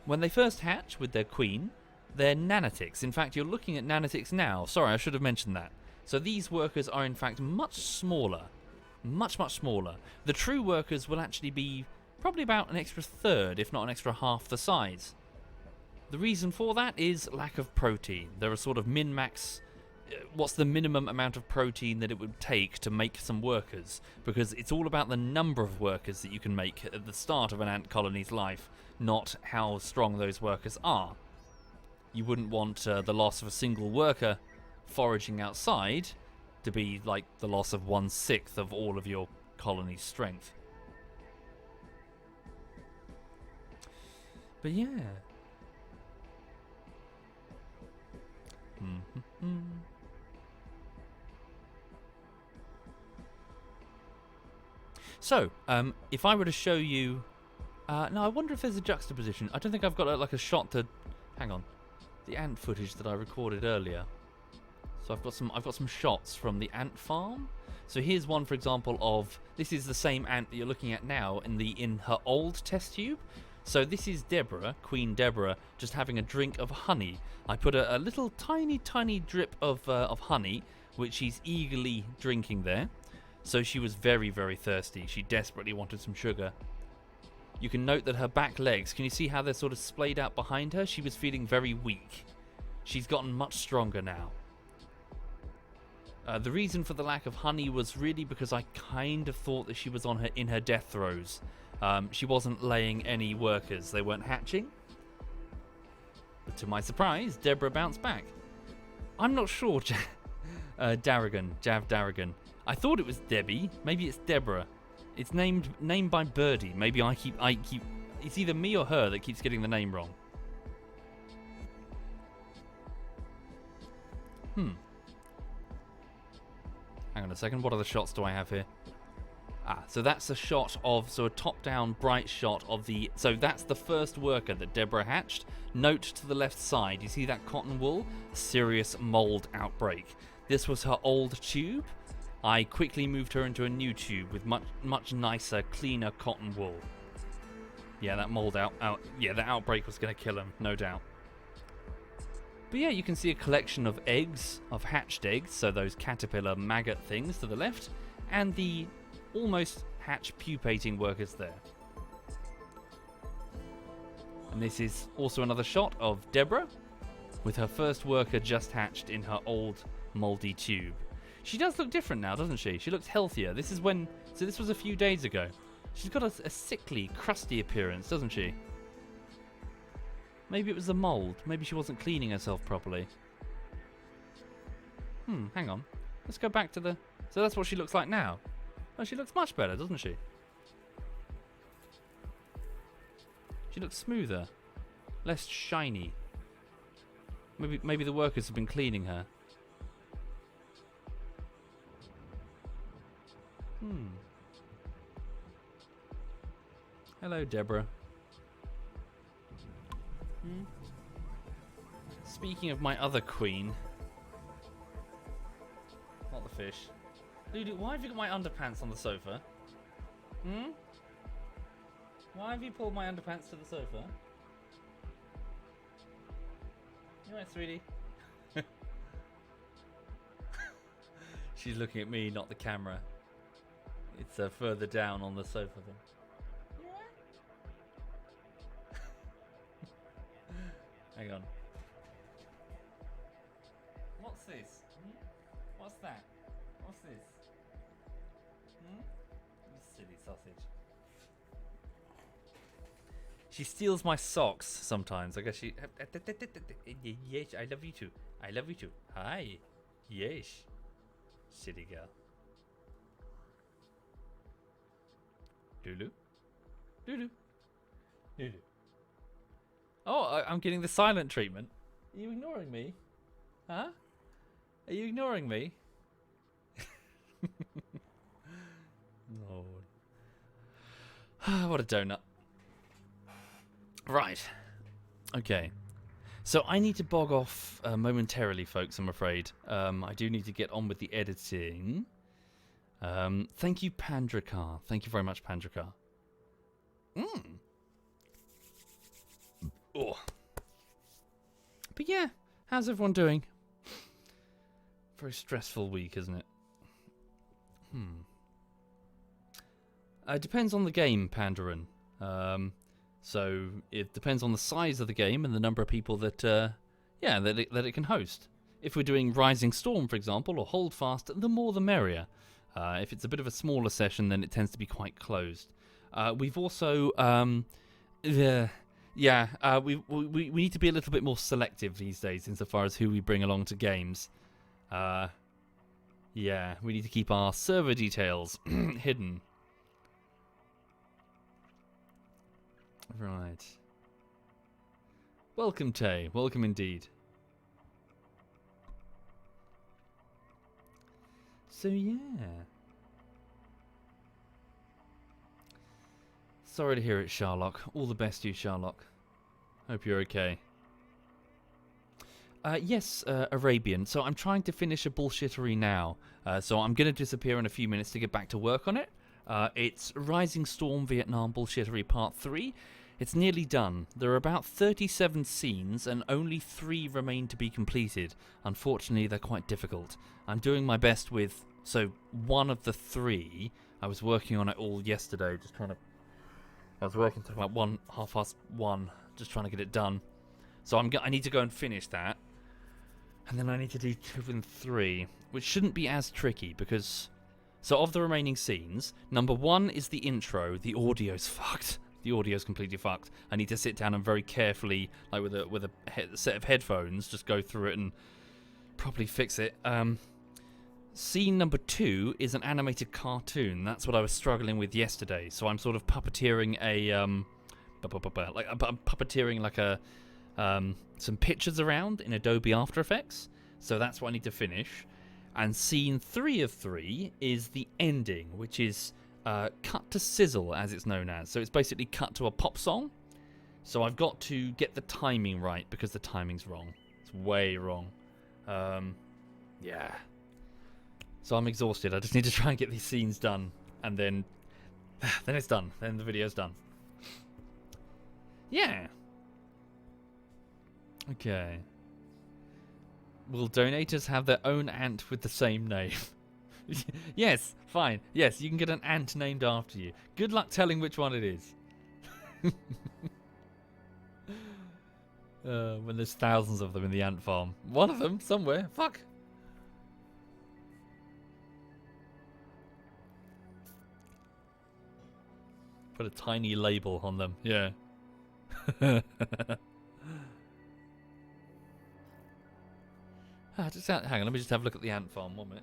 When they first hatch with their queen, they're nanitics. In fact, you're looking at nanitics now. Sorry, I should have mentioned that. So these workers are in fact much smaller. Much, much smaller. The true workers will actually be probably about an extra third, if not an extra half the size. The reason for that is lack of protein. There are sort of min-max... what's the minimum amount of protein that it would take to make some workers? Because it's all about the number of workers that you can make at the start of an ant colony's life, not how strong those workers are. You wouldn't want the loss of a single worker foraging outside to be like the loss of 1/6 of all of your colony's strength. But yeah. So, if I were to show you... no, I wonder if there's a juxtaposition. I don't think I've got a shot to... Hang on. The ant footage that I recorded earlier. So I've got some shots from the ant farm. So here's one, for example, of... This is the same ant that you're looking at now in her old test tube. So this is Deborah, Queen Deborah, just having a drink of honey. I put a little tiny drip of honey, which she's eagerly drinking there. So she was very, very thirsty. She desperately wanted some sugar. You can note that her back legs, can you see how they're sort of splayed out behind her? She was feeling very weak. She's gotten much stronger now. The reason for the lack of honey was really because I kind of thought that she was in her death throes. She wasn't laying any workers. They weren't hatching. But to my surprise, Deborah bounced back. I'm not sure, Jav Darrigan. I thought it was Debbie. Maybe it's Deborah. It's named by Birdie. Maybe I keep. It's either me or her that keeps getting the name wrong. Hang on a second. What other shots do I have here? So that's a shot of, a top-down bright shot of the, so that's the first worker that Deborah hatched. Note to the left side, you see that cotton wool? Serious mold outbreak. This was her old tube. I quickly moved her into a new tube with much nicer, cleaner cotton wool. Yeah, that mold the outbreak was going to kill him, no doubt. But yeah, you can see a collection of eggs, of hatched eggs, so those caterpillar maggot things to the left, and the almost hatch pupating workers there. And this is also another shot of Deborah, with her first worker just hatched in her old mouldy tube. She does look different now, doesn't she? She looks healthier. This was a few days ago. She's got a sickly, crusty appearance, doesn't she? Maybe it was the mold. Maybe she wasn't cleaning herself properly. Hang on. Let's go back to the... So that's what she looks like now. Oh, she looks much better, doesn't she? She looks smoother. Less shiny. Maybe the workers have been cleaning her. Hello, Deborah. Speaking of my other queen. Not the fish. Lulu, why have you got my underpants on the sofa? Why have you pulled my underpants to the sofa? You alright, sweetie? She's looking at me, not the camera. It's further down on the sofa thing. You alright? Hang on. What's this? What's that? What's this? You silly sausage. She steals my socks sometimes. I guess she... Yes, I love you too. I love you too. Hi. Yes. Silly girl. Lulu? Lulu? Lulu? Oh, I'm getting the silent treatment. Are you ignoring me? Huh? Are you ignoring me? Lord. What a donut. Right. Okay. So I need to bog off momentarily, folks, I'm afraid. I do need to get on with the editing. Thank you, Pandrakar. Thank you very much, Pandrakar. Oh. But yeah, how's everyone doing? Very stressful week, isn't it? It depends on the game, Pandarin. So it depends on the size of the game and the number of people that, that it can host. If we're doing Rising Storm, for example, or Holdfast, the more the merrier. If it's a bit of a smaller session, then it tends to be quite closed. We've also, we need to be a little bit more selective these days insofar as who we bring along to games. Yeah, we need to keep our server details hidden. Right. Welcome, Tay. Welcome indeed. So, yeah. Sorry to hear it, Sherlock. All the best to you, Sherlock. Hope you're okay. Yes, Arabian. So I'm trying to finish a bullshittery now. So I'm going to disappear in a few minutes to get back to work on it. It's Rising Storm Vietnam Bullshittery Part 3. It's nearly done. There are about 37 scenes and only 3 remain to be completed. Unfortunately, they're quite difficult. I'm doing my best with... So, one of the 3, I was working on it all yesterday, just trying to... I was working till about 1:30, just trying to get it done. So I need to go and finish that. And then I need to do 2 and 3, which shouldn't be as tricky because... So of the remaining scenes, number 1 is the intro. The audio's fucked. The audio's completely fucked. I need to sit down and very carefully, like with a set of headphones, just go through it and properly fix it. Scene number 2 is an animated cartoon. That's what I was struggling with yesterday. So I'm sort of puppeteering some pictures around in Adobe After Effects. So that's what I need to finish. And scene 3 of 3 is the ending, which is cut to sizzle, as it's known as. So it's basically cut to a pop song. So I've got to get the timing right because the timing's wrong. It's way wrong. Yeah. So I'm exhausted. I just need to try and get these scenes done. And then it's done. Then the video's done. Yeah. Okay. Will donators have their own ant with the same name? Yes, fine. Yes, you can get an ant named after you. Good luck telling which one it is. When there's thousands of them in the ant farm. One of them, somewhere. Fuck. Put a tiny label on them. Yeah. Hang on, let me just have a look at the ant farm. 1 minute.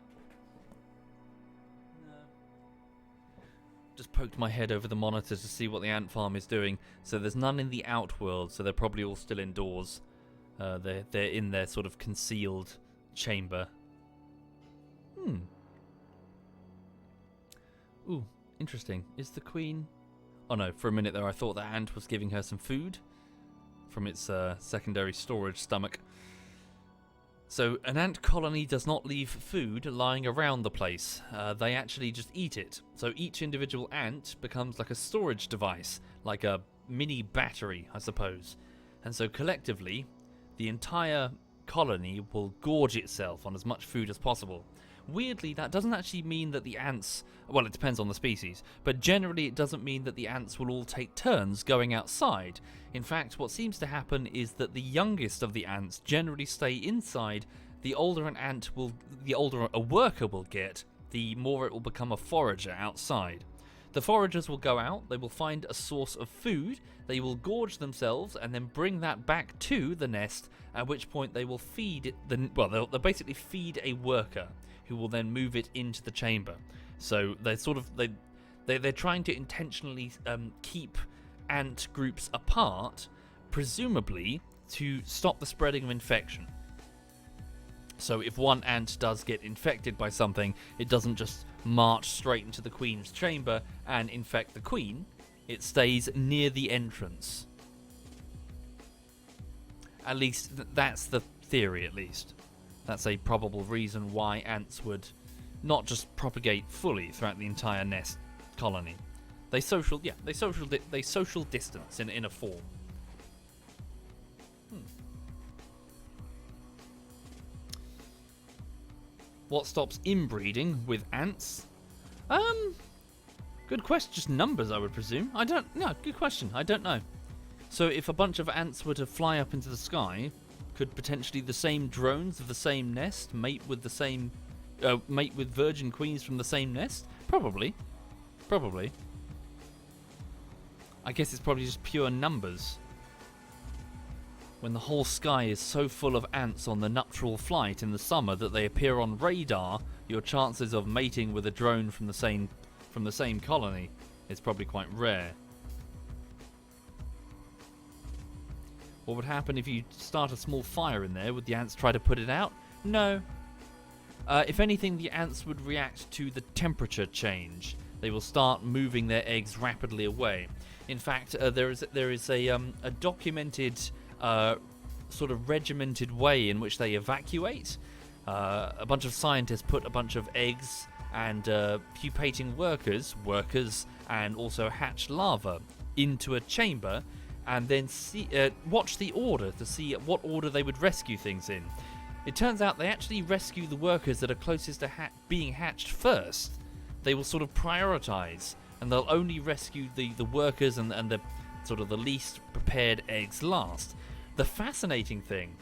No. Just poked my head over the monitor to see what the ant farm is doing. So there's none in the outworld, so they're probably all still indoors. They're in their sort of concealed chamber. Ooh, interesting. Is the queen... Oh no, for a minute there I thought the ant was giving her some food from its secondary storage stomach. So an ant colony does not leave food lying around the place. They actually just eat it. So each individual ant becomes like a storage device, like a mini battery, I suppose. And so collectively, the entire colony will gorge itself on as much food as possible. Weirdly, that doesn't actually mean that the ants... Well, it depends on the species, but generally it doesn't mean that the ants will all take turns going outside. In fact, what seems to happen is that the youngest of the ants generally stay inside. The older a worker will get, the more it will become a forager outside. The foragers will go out, they will find a source of food, they will gorge themselves and then bring that back to the nest, at which point they will feed they'll basically feed a worker who will then move it into the chamber. So they're trying to intentionally keep ant groups apart, presumably to stop the spreading of infection. So if one ant does get infected by something, it doesn't just march straight into the queen's chamber and infect the queen. It stays near the entrance. At least that's the theory, at least. That's a probable reason why ants would not just propagate fully throughout the entire nest colony. They social distance in a form. What stops inbreeding with ants? Good question. Just numbers, I would presume. Good question. I don't know. So if a bunch of ants were to fly up into the sky, could potentially the same drones of the same nest mate with virgin queens from the same nest? Probably. I guess it's probably just pure numbers. When the whole sky is so full of ants on the nuptial flight in the summer that they appear on radar, your chances of mating with a drone from the same colony is probably quite rare. What would happen if you start a small fire in there? Would the ants try to put it out? No. If anything, the ants would react to the temperature change. They will start moving their eggs rapidly away. In fact, there is a documented sort of regimented way in which they evacuate. A bunch of scientists put a bunch of eggs and pupating workers and also hatched larvae into a chamber and then watch the order to see what order they would rescue things in. It turns out they actually rescue the workers that are closest to being hatched first. They will sort of prioritize, and they'll only rescue the workers and the sort of the least prepared eggs last. The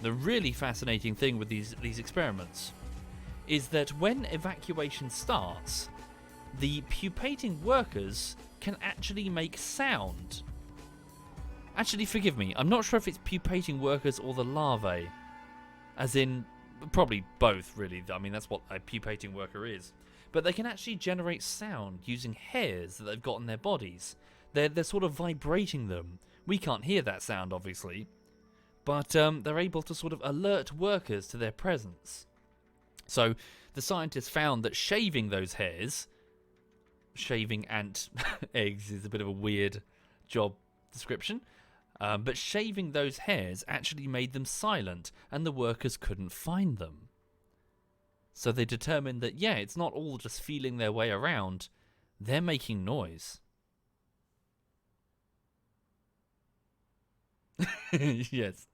really fascinating thing with these experiments is that when evacuation starts, the pupating workers can actually make sound. Actually, forgive me, I'm not sure if it's pupating workers or the larvae. As in, probably both, really. I mean, that's what a pupating worker is. But they can actually generate sound using hairs that they've got in their bodies. They're sort of vibrating them. We can't hear that sound, obviously. But they're able to sort of alert workers to their presence. So the scientists found that shaving those hairs, shaving ant eggs is a bit of a weird job description, but shaving those hairs actually made them silent and the workers couldn't find them. So they determined that, yeah, it's not all just feeling their way around, they're making noise. Yes.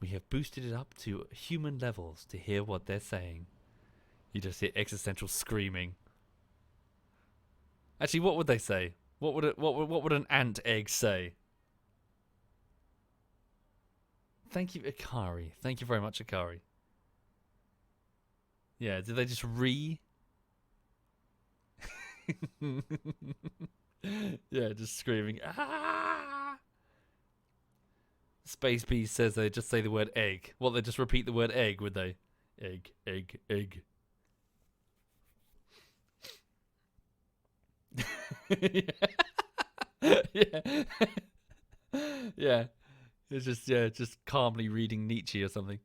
We have boosted it up to human levels to hear what they're saying. You just hear existential screaming. Actually, what would they say? What would an ant egg say? Thank you, Akari. Thank you very much, Akari. Yeah, did they just Yeah, just screaming. Ah! Space Beast says they just say the word egg. Well, they just repeat the word egg, would they? Egg, egg, egg. Yeah. Yeah. It's just calmly reading Nietzsche or something.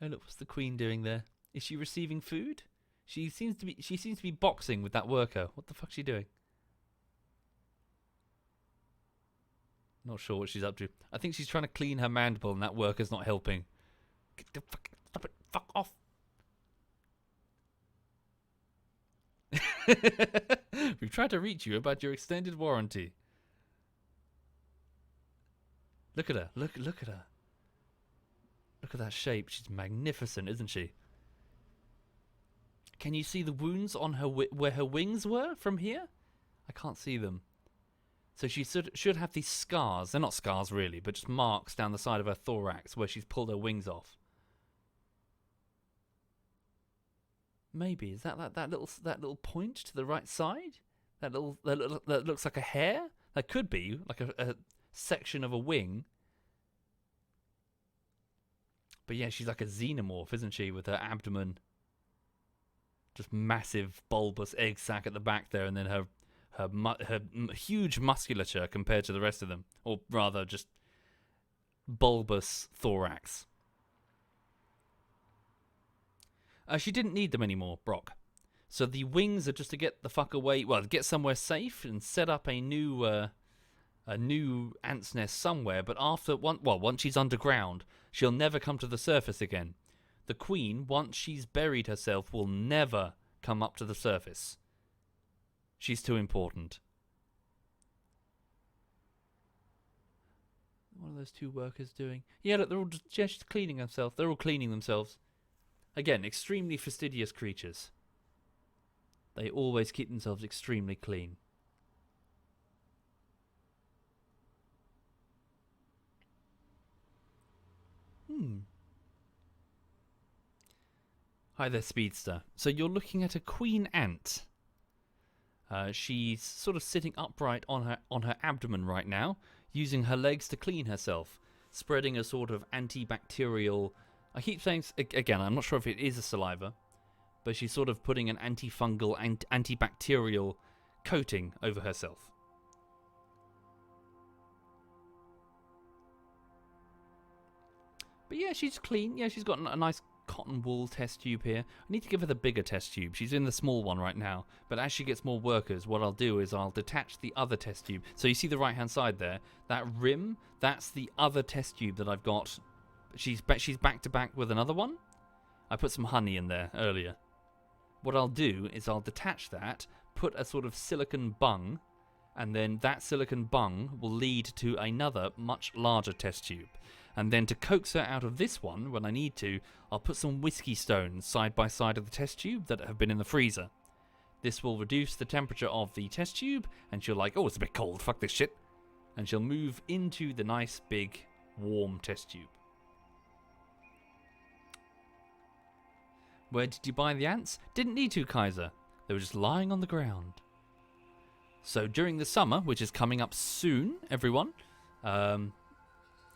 Oh look, what's the Queen doing there? Is she receiving food? She seems to be boxing with that worker. What the fuck's she doing? Not sure what she's up to. I think she's trying to clean her mandible and that worker's not helping. Get the fuck, stop it, fuck off. We've tried to reach you about your extended warranty. Look at her. Look at her. Look at that shape. She's magnificent, isn't she? Can you see the wounds on her where her wings were from here? I can't see them. So she should have these scars. They're not scars really, but just marks down the side of her thorax where she's pulled her wings off. Maybe is that little point to the right side? That looks like a hair. That could be like a section of a wing. But yeah, she's like a xenomorph, isn't she? With her abdomen, just massive bulbous egg sac at the back there, and then her huge musculature compared to the rest of them, or rather, just bulbous thorax. She didn't need them anymore, Brock. So the wings are just to get the fuck away. Well, get somewhere safe and set up a new ant's nest somewhere. But once she's underground, she'll never come to the surface again. The Queen, once she's buried herself, will never come up to the surface. She's too important. What are those two workers doing? Yeah, look, they're all just cleaning themselves. They're all cleaning themselves. Again, extremely fastidious creatures. They always keep themselves extremely clean. Hi there, Speedster. So you're looking at a queen ant. She's sort of sitting upright on her abdomen right now, using her legs to clean herself, spreading a sort of antibacterial... I keep saying, again, I'm not sure if it is a saliva, but she's sort of putting an antifungal, antibacterial coating over herself. But yeah, she's clean. Yeah, she's got a nice cotton wool test tube here. I need to give her the bigger test tube. She's in the small one right now. But as she gets more workers, what I'll do is I'll detach the other test tube. So you see the right-hand side there? That rim, that's the other test tube that I've got. She's back to back with another one. I put some honey in there earlier. What I'll do is I'll detach that, put a sort of silicon bung, and then that silicon bung will lead to another much larger test tube. And then to coax her out of this one, when I need to, I'll put some whiskey stones side by side of the test tube that have been in the freezer. This will reduce the temperature of the test tube, and she'll like, oh, it's a bit cold, fuck this shit. And she'll move into the nice, big, warm test tube. Where did you buy the ants? Didn't need to, Kaiser. They were just lying on the ground. So during the summer, which is coming up soon, everyone, the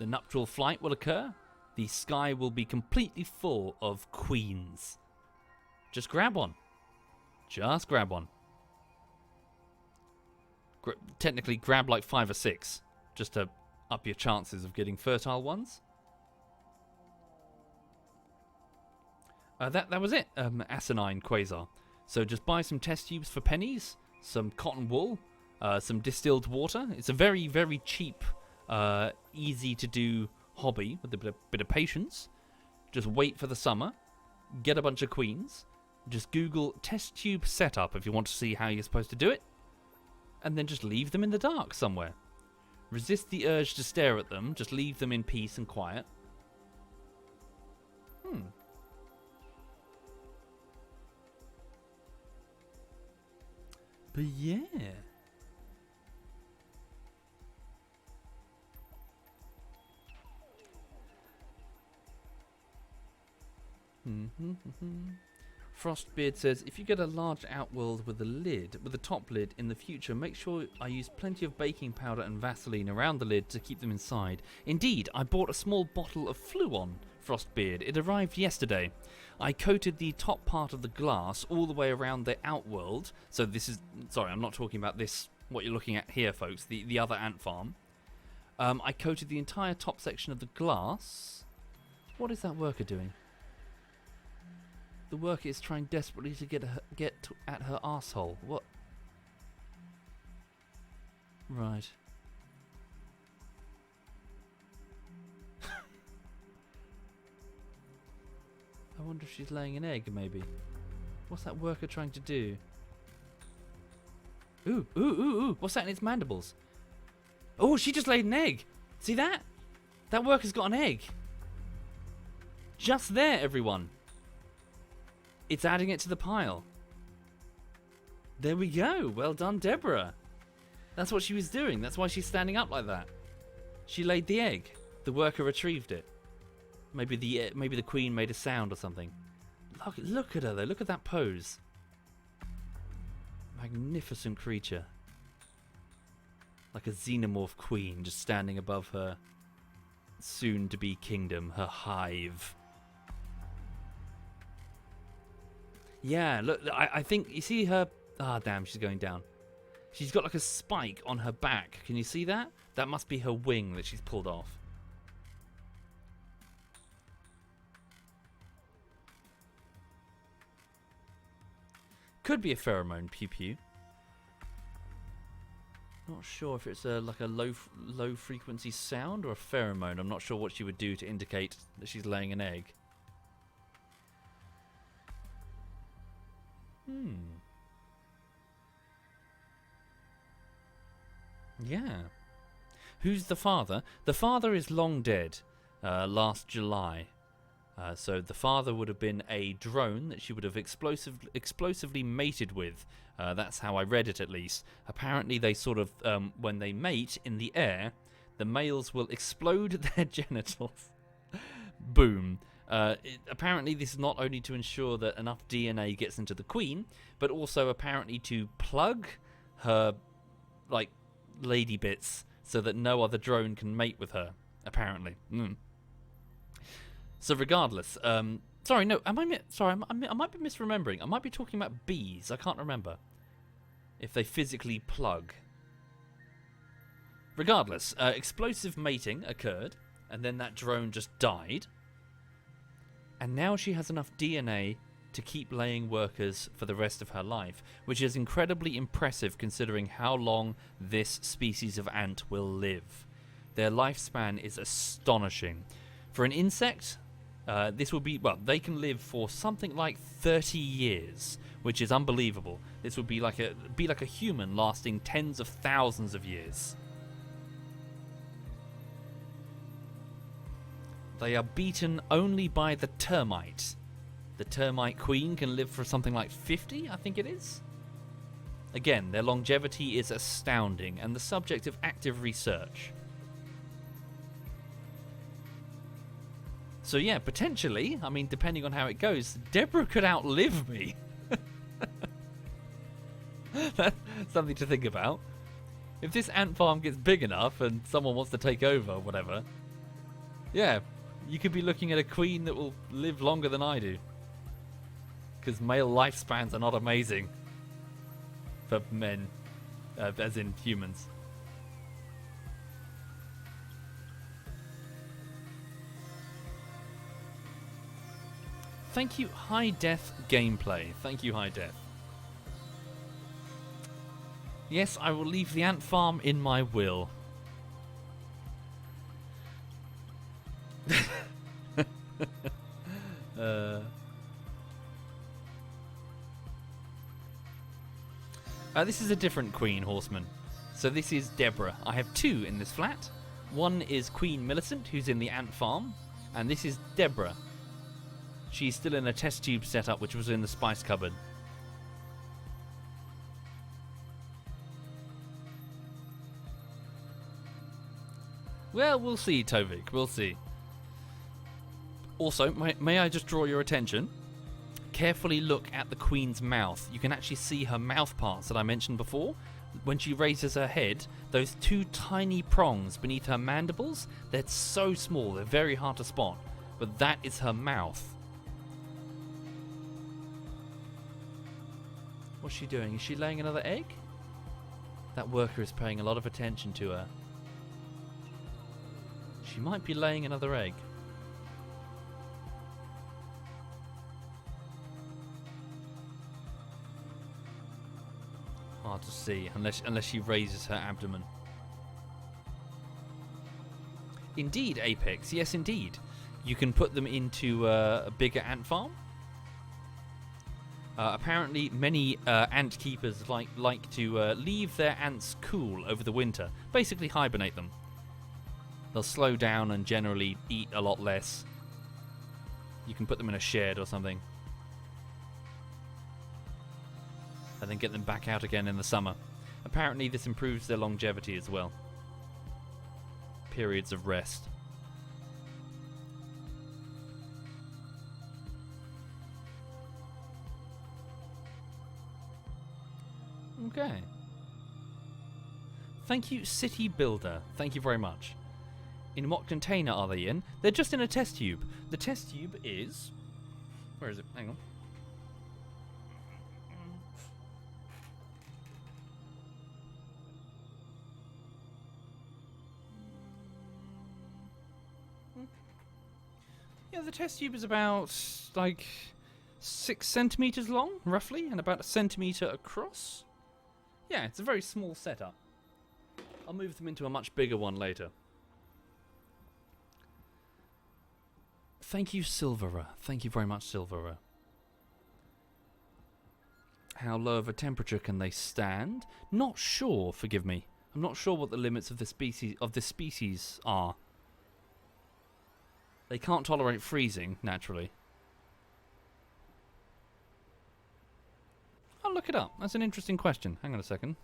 nuptial flight will occur. The sky will be completely full of queens. Just grab one. Just grab one. Technically, grab like 5 or 6, just to up your chances of getting fertile ones. That was it, asinine quasar. So just buy some test tubes for pennies, some cotton wool, some distilled water. It's a very, very cheap, easy to do hobby with a bit of patience. Just wait for the summer, get a bunch of queens, just Google test tube setup if you want to see how you're supposed to do it, and then just leave them in the dark somewhere. Resist the urge to stare at them, just leave them in peace and quiet. But yeah. Frostbeard says, if you get a large outworld with a top lid in the future, make sure I use plenty of baking powder and Vaseline around the lid to keep them inside. Indeed, I bought a small bottle of Fluon, Frostbeard. It arrived yesterday. I coated the top part of the glass all the way around the outworld. So this is... Sorry, I'm not talking about this, what you're looking at here, folks. The other ant farm. I coated the entire top section of the glass. What is that worker doing? The worker is trying desperately to get at her asshole. What? Right. I wonder if she's laying an egg, maybe. What's that worker trying to do? Ooh, ooh, ooh, ooh. What's that in its mandibles? Oh, she just laid an egg. See that? That worker's got an egg. Just there, everyone. It's adding it to the pile. There we go. Well done, Deborah. That's what she was doing. That's why she's standing up like that. She laid the egg. The worker retrieved it. Maybe the queen made a sound or something. Look at her though. Look at that pose. Magnificent creature. Like a xenomorph queen just standing above her soon-to-be kingdom, her hive. Yeah, look, I think, you see her... Ah, damn, she's going down. She's got like a spike on her back. Can you see that? That must be her wing that she's pulled off. Could be a pheromone, pew pew. Not sure if it's like a low frequency sound or a pheromone. I'm not sure what she would do to indicate that she's laying an egg. Yeah. Who's the father? The father is long dead. Last July. So the father would have been a drone that she would have explosively mated with. That's how I read it, at least. Apparently they sort of, when they mate in the air, the males will explode their genitals. Boom. Apparently this is not only to ensure that enough DNA gets into the queen, but also apparently to plug her, like, lady bits so that no other drone can mate with her, apparently. So regardless, sorry, no, I might be misremembering. I might be talking about bees. I can't remember if they physically plug. Regardless, explosive mating occurred, and then that drone just died. And now she has enough DNA to keep laying workers for the rest of her life, which is incredibly impressive considering how long this species of ant will live. Their lifespan is astonishing. For an insect, this will be, well, they can live for something like 30 years, which is unbelievable. This would be like a human lasting tens of thousands of years. They are beaten only by the termite. The termite queen can live for something like 50, I think it is. Again, their longevity is astounding and the subject of active research. So yeah, potentially, I mean, depending on how it goes, Deborah could outlive me. That's something to think about. If this ant farm gets big enough and someone wants to take over or whatever, yeah, you could be looking at a queen that will live longer than I do. Because male lifespans are not amazing for men, as in humans. Thank you, High Def Gameplay. Thank you, High Def. Yes, I will leave the ant farm in my will. This is a different Queen Horseman. So this is Deborah. I have two in this flat. One is Queen Millicent, who's in the ant farm, and this is Deborah. She's still in a test tube setup, which was in the spice cupboard. Well, we'll see, Tovik. We'll see. Also, may I just draw your attention? Carefully look at the Queen's mouth. You can actually see her mouth parts that I mentioned before. When she raises her head, those two tiny prongs beneath her mandibles, they're so small, they're very hard to spot. But that is her mouth. What's she doing? Is she laying another egg? That worker is paying a lot of attention to her. She might be laying another egg. Hard to see unless she raises her abdomen. Indeed, Apex. Yes, indeed. You can put them into a bigger ant farm. Apparently, many ant keepers like to leave their ants cool over the winter. Basically, hibernate them. They'll slow down and generally eat a lot less. You can put them in a shed or something. And then get them back out again in the summer. Apparently, this improves their longevity as well. Periods of rest. Okay. Thank you, City Builder. Thank you very much. In what container are they in? They're just in a test tube. The test tube is... Where is it? Hang on. Yeah, the test tube is about, like, 6 centimeters long, roughly, and about 1 centimeter across. Yeah, it's a very small setup. I'll move them into a much bigger one later. Thank you, Silverer. Thank you very much, Silverer. How low of a temperature can they stand? Not sure, forgive me. I'm not sure what the limits of this species are. They can't tolerate freezing, naturally. I'll look it up. That's an interesting question. Hang on a second.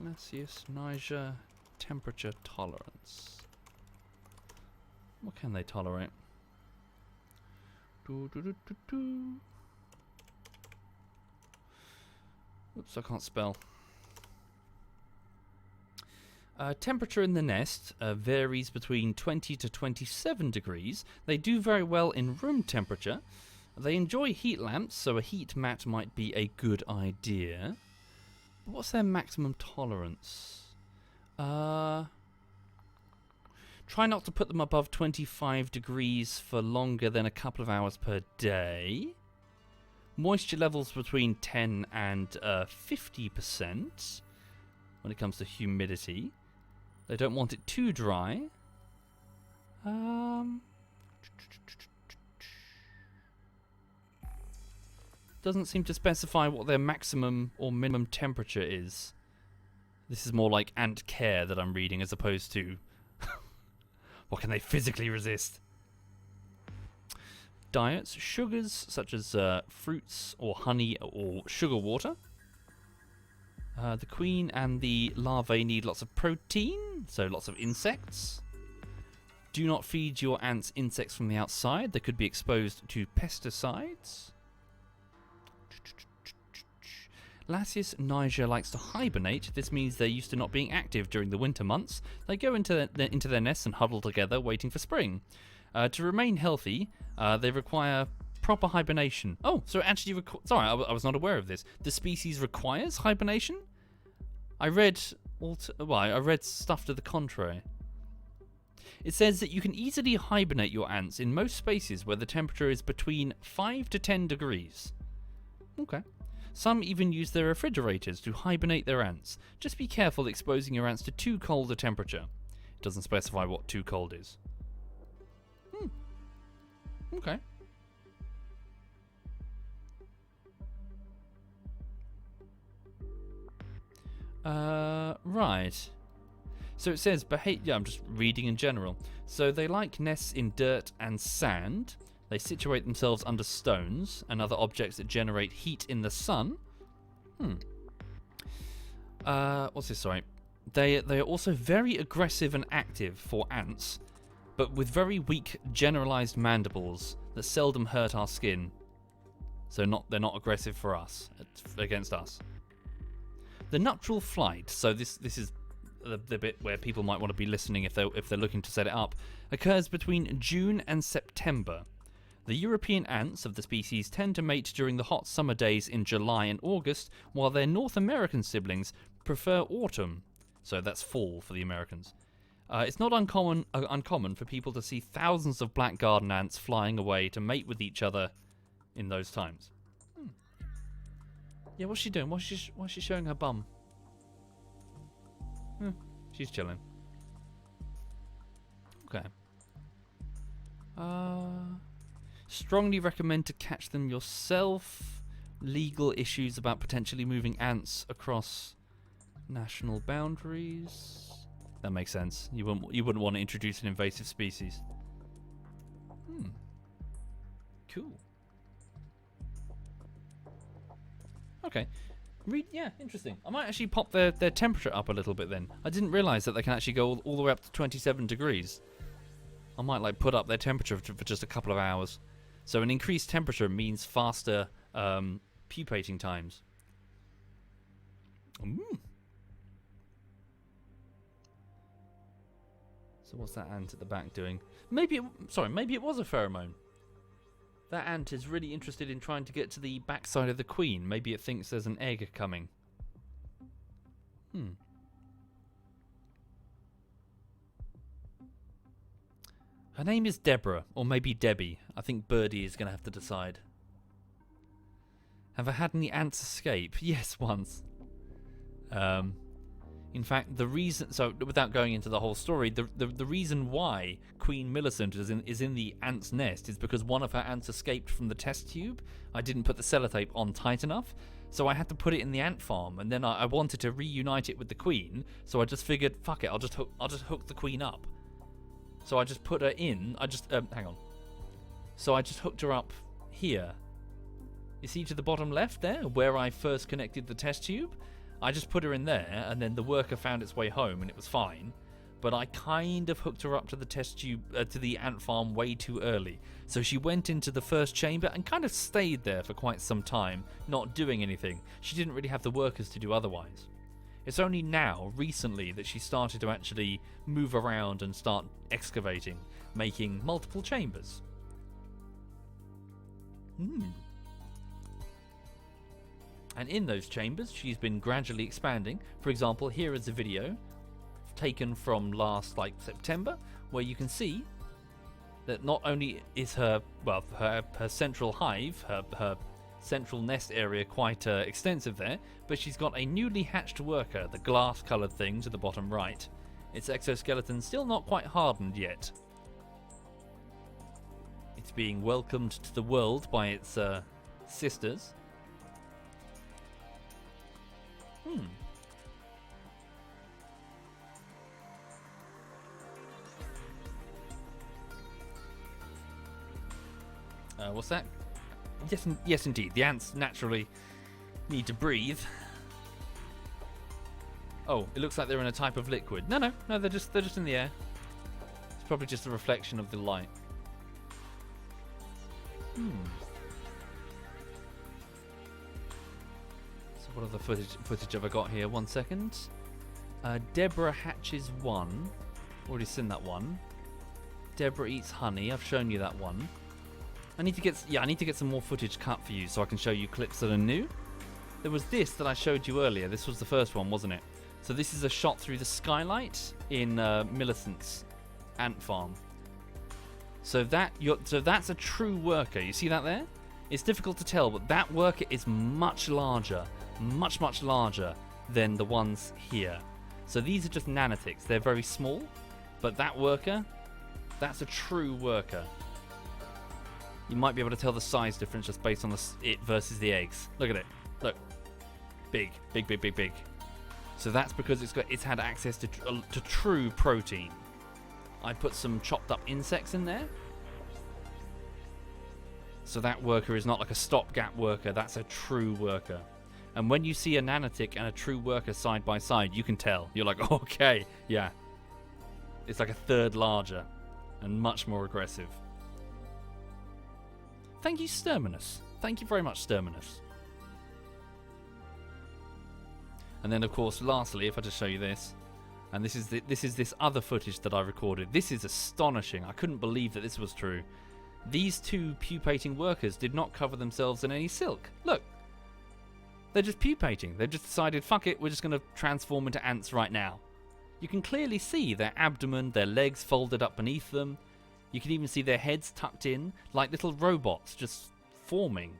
Celsius, Niger, temperature tolerance. What can they tolerate? Oops, I can't spell. Temperature in the nest varies between 20 to 27 degrees. They do very well in room temperature. They enjoy heat lamps, so a heat mat might be a good idea. What's their maximum tolerance? Try not to put them above 25 degrees for longer than a couple of hours per day. Moisture levels between 10 and 50% when it comes to humidity. They don't want it too dry. Doesn't seem to specify what their maximum or minimum temperature is. This is more like ant care that I'm reading as opposed to what can they physically resist. Diets, sugars such as fruits or honey or sugar water. The queen and the larvae need lots of protein, so lots of insects. Do not feed your ants insects from the outside. They could be exposed to pesticides. Lasius niger likes to hibernate. This means they're used to not being active during the winter months. They go into their nests and huddle together, waiting for spring. To remain healthy, they require proper hibernation. Oh, so it actually sorry, I was not aware of this. The species requires hibernation? I read stuff to the contrary. It says that you can easily hibernate your ants in most spaces where the temperature is between 5 to 10 degrees. Okay. Some even use their refrigerators to hibernate their ants. Just be careful exposing your ants to too cold a temperature. It doesn't specify what too cold is. Okay. Right. So it says yeah, I'm just reading in general. So they like nests in dirt and sand. They situate themselves under stones and other objects that generate heat in the sun. What's this? Sorry. They are also very aggressive and active for ants, but with very weak generalized mandibles that seldom hurt our skin. So they're not aggressive for us, against us. The nuptial flight. So this is the bit where people might want to be listening if they're looking to set it up. Occurs between June and September. The European ants of the species tend to mate during the hot summer days in July and August, while their North American siblings prefer autumn. So that's fall for the Americans. It's not uncommon for people to see thousands of black garden ants flying away to mate with each other in those times. Yeah, what's she doing? Why is she showing her bum? She's chilling. Okay. Strongly recommend to catch them yourself. Legal issues about potentially moving ants across national boundaries. That makes sense. You wouldn't want to introduce an invasive species. Cool. Okay. Yeah, interesting. I might actually pop their temperature up a little bit then. I didn't realise that they can actually go all the way up to 27 degrees. I might like put up their temperature for just a couple of hours. So an increased temperature means faster pupating times. So what's that ant at the back doing? Maybe it was a pheromone. That ant is really interested in trying to get to the backside of the queen. Maybe it thinks there's an egg coming. Her name is Deborah, or maybe Debbie. I think Birdie is going to have to decide. Have I had any ants escape? Yes, once. In fact, the reason... So, without going into the whole story, the reason why Queen Millicent is in the ant's nest is because one of her ants escaped from the test tube. I didn't put the sellotape on tight enough, so I had to put it in the ant farm, and then I wanted to reunite it with the queen, so I just figured, fuck it, I'll just hook the queen up. So I just put her in... hang on. So I just hooked her up here. You see to the bottom left there, where I first connected the test tube? I just put her in there, and then the worker found its way home, and it was fine. But I kind of hooked her up to the test tube, to the ant farm way too early. So she went into the first chamber and kind of stayed there for quite some time, not doing anything. She didn't really have the workers to do otherwise. It's only now, recently, that she started to actually move around and start excavating, making multiple chambers. And in those chambers, she's been gradually expanding. For example, here is a video taken from last, September, where you can see that not only is her central hive, her central nest area quite extensive there, but she's got a newly hatched worker, the glass-coloured thing to the bottom right. Its exoskeleton still not quite hardened yet. It's being welcomed to the world by its sisters. What's that? Yes, indeed. The ants naturally need to breathe. Oh, it looks like they're in a type of liquid. No, they're just in the air. It's probably just a reflection of the light. So what other footage have I got here? 1 second. Deborah hatches 1. Already seen that one. Deborah eats honey. I've shown you that one. I need to get some more footage cut for you so I can show you clips that are new. There was this that I showed you earlier. This was the first one, wasn't it? So this is a shot through the skylight in Millicent's ant farm. So that's a true worker. You see that there? It's difficult to tell, but that worker is much larger, much larger than the ones here. So these are just nanitics. They're very small, but that worker, that's a true worker. You might be able to tell the size difference just based on it versus the eggs. Look at it. Look. Big. So that's because it's had access to true protein. I put some chopped up insects in there. So that worker is not like a stopgap worker. That's a true worker. And when you see a nanotic and a true worker side by side, you can tell. You're like, okay, yeah. It's like a third larger and much more aggressive. Thank you, Sterminus. Thank you very much, Sterminus. And then, of course, lastly, if I just show you this, and this is this other footage that I recorded. This is astonishing. I couldn't believe that this was true. these two pupating workers did not cover themselves in any silk. Look. They're just pupating. They've just decided, fuck it, we're just going to transform into ants right now. You can clearly see their abdomen, their legs folded up beneath them. You can even see their heads tucked in, like little robots just forming.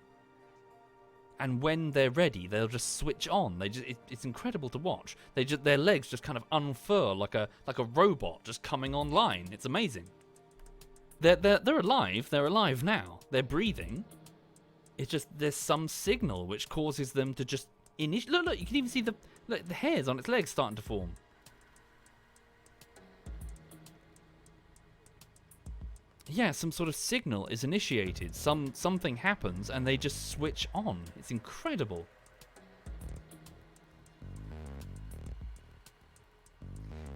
And when they're ready, they'll just switch on. It's incredible to watch. Their legs just kind of unfurl like a robot just coming online. It's amazing. They're alive. They're alive now. They're breathing. It's just there's some signal which causes them to just look. You can even see the hairs on its legs starting to form. Yeah, some sort of signal is initiated. Something happens and they just switch on. It's incredible.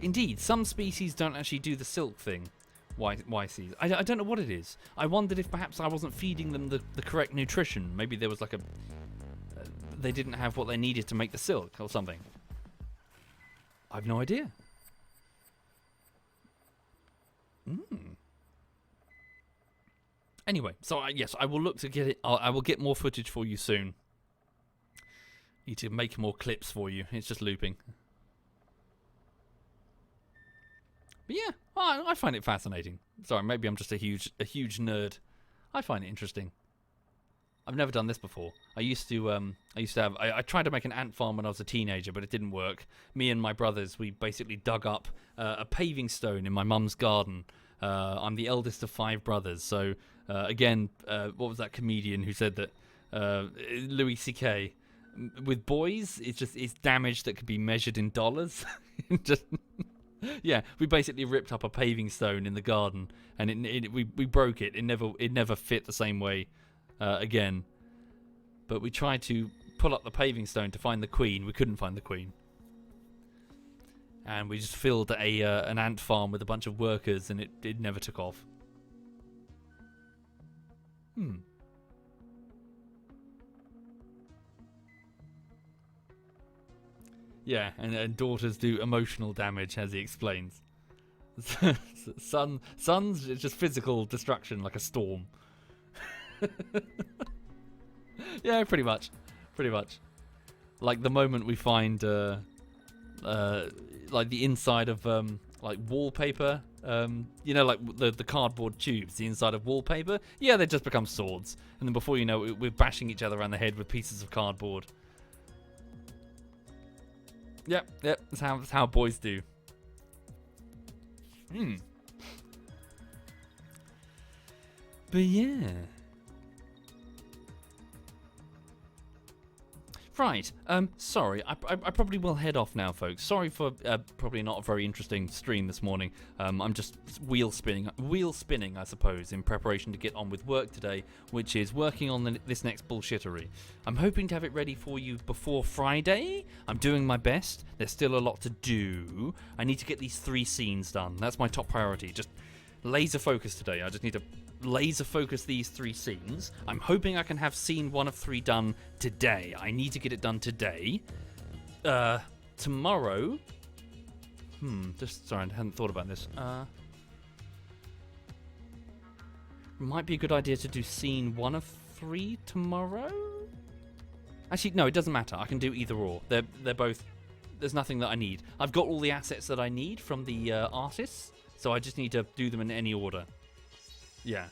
Indeed, some species don't actually do the silk thing. YCs. I don't know what it is. I wondered if perhaps I wasn't feeding them the correct nutrition. Maybe there was like they didn't have what they needed to make the silk or something. I've no idea. Anyway, so yes, I will look to get it. I will get more footage for you soon. Need to make more clips for you. It's just looping. But yeah, I find it fascinating. Sorry, maybe I'm just a huge nerd. I find it interesting. I've never done this before. I tried to make an ant farm when I was a teenager, but it didn't work. Me and my brothers, we basically dug up a paving stone in my mum's garden. I'm the eldest of 5 brothers, so again, what was that comedian who said that Louis C.K. with boys, it's damage that could be measured in dollars. Just. Yeah, we basically ripped up a paving stone in the garden, and we broke it. It never fit the same way again. But we tried to pull up the paving stone to find the queen. We couldn't find the queen, and we just filled an ant farm with a bunch of workers, and it never took off. Yeah, and daughters do emotional damage, as he explains. Sons, it's just physical destruction, like a storm. Yeah, pretty much. Like the moment we find, like the inside of like wallpaper, like the cardboard tubes, the inside of wallpaper. Yeah, they just become swords, and then before you know it, we're bashing each other around the head with pieces of cardboard. Yep, that's how boys do. But yeah. Right, sorry, I probably will head off now, folks. Sorry for probably not a very interesting stream this morning. I'm just wheel spinning, I suppose, in preparation to get on with work today, which is working on this next bullshittery. I'm hoping to have it ready for you before Friday. I'm doing my best. There's still a lot to do. I need to get these 3 scenes done. That's my top priority. Just laser focus today. I just need to laser focus these 3 scenes. I'm hoping I can have scene 1 of 3 done today. I need to get it done today. Tomorrow. Just sorry, I hadn't thought about this. Might be a good idea to do scene 1 of 3 tomorrow. Actually, no, it doesn't matter. I can do either or. They're both. There's nothing that I need. I've got all the assets that I need from the artists, so I just need to do them in any order. Yeah.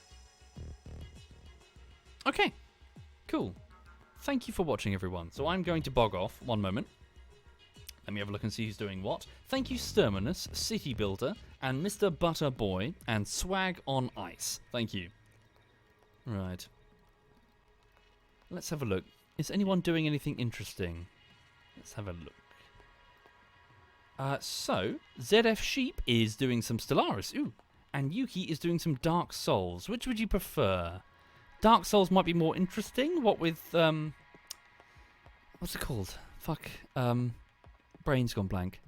Okay. Cool. Thank you for watching, everyone. So I'm going to bog off. One moment. Let me have a look and see who's doing what. Thank you, Sturminus, City Builder, and Mr. Butterboy, and Swag on Ice. Thank you. Right. Let's have a look. Is anyone doing anything interesting? Let's have a look. So, ZF Sheep is doing some Stellaris. Ooh. And Yuki is doing some Dark Souls. Which would you prefer? Dark Souls might be more interesting. What with, what's it called? Fuck. Brain's gone blank.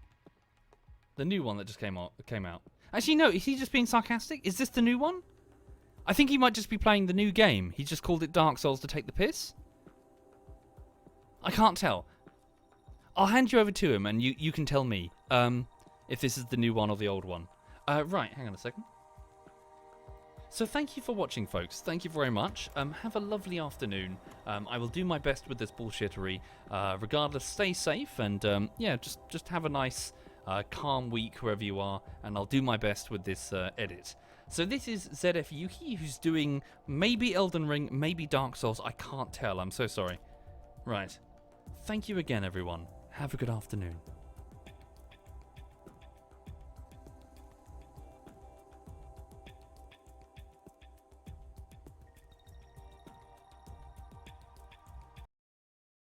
The new one that just came out. Actually, no. Is he just being sarcastic? Is this the new one? I think he might just be playing the new game. He just called it Dark Souls to take the piss. I can't tell. I'll hand you over to him, and you can tell me if this is the new one or the old one. Right. Hang on a second. So thank you for watching, folks. Thank you very much. Have a lovely afternoon. I will do my best with this bullshittery. Regardless, stay safe and yeah, just have a nice, calm week wherever you are. And I'll do my best with this edit. So this is ZF Yuki, who's doing maybe Elden Ring, maybe Dark Souls. I can't tell. I'm so sorry. Right. Thank you again, everyone. Have a good afternoon.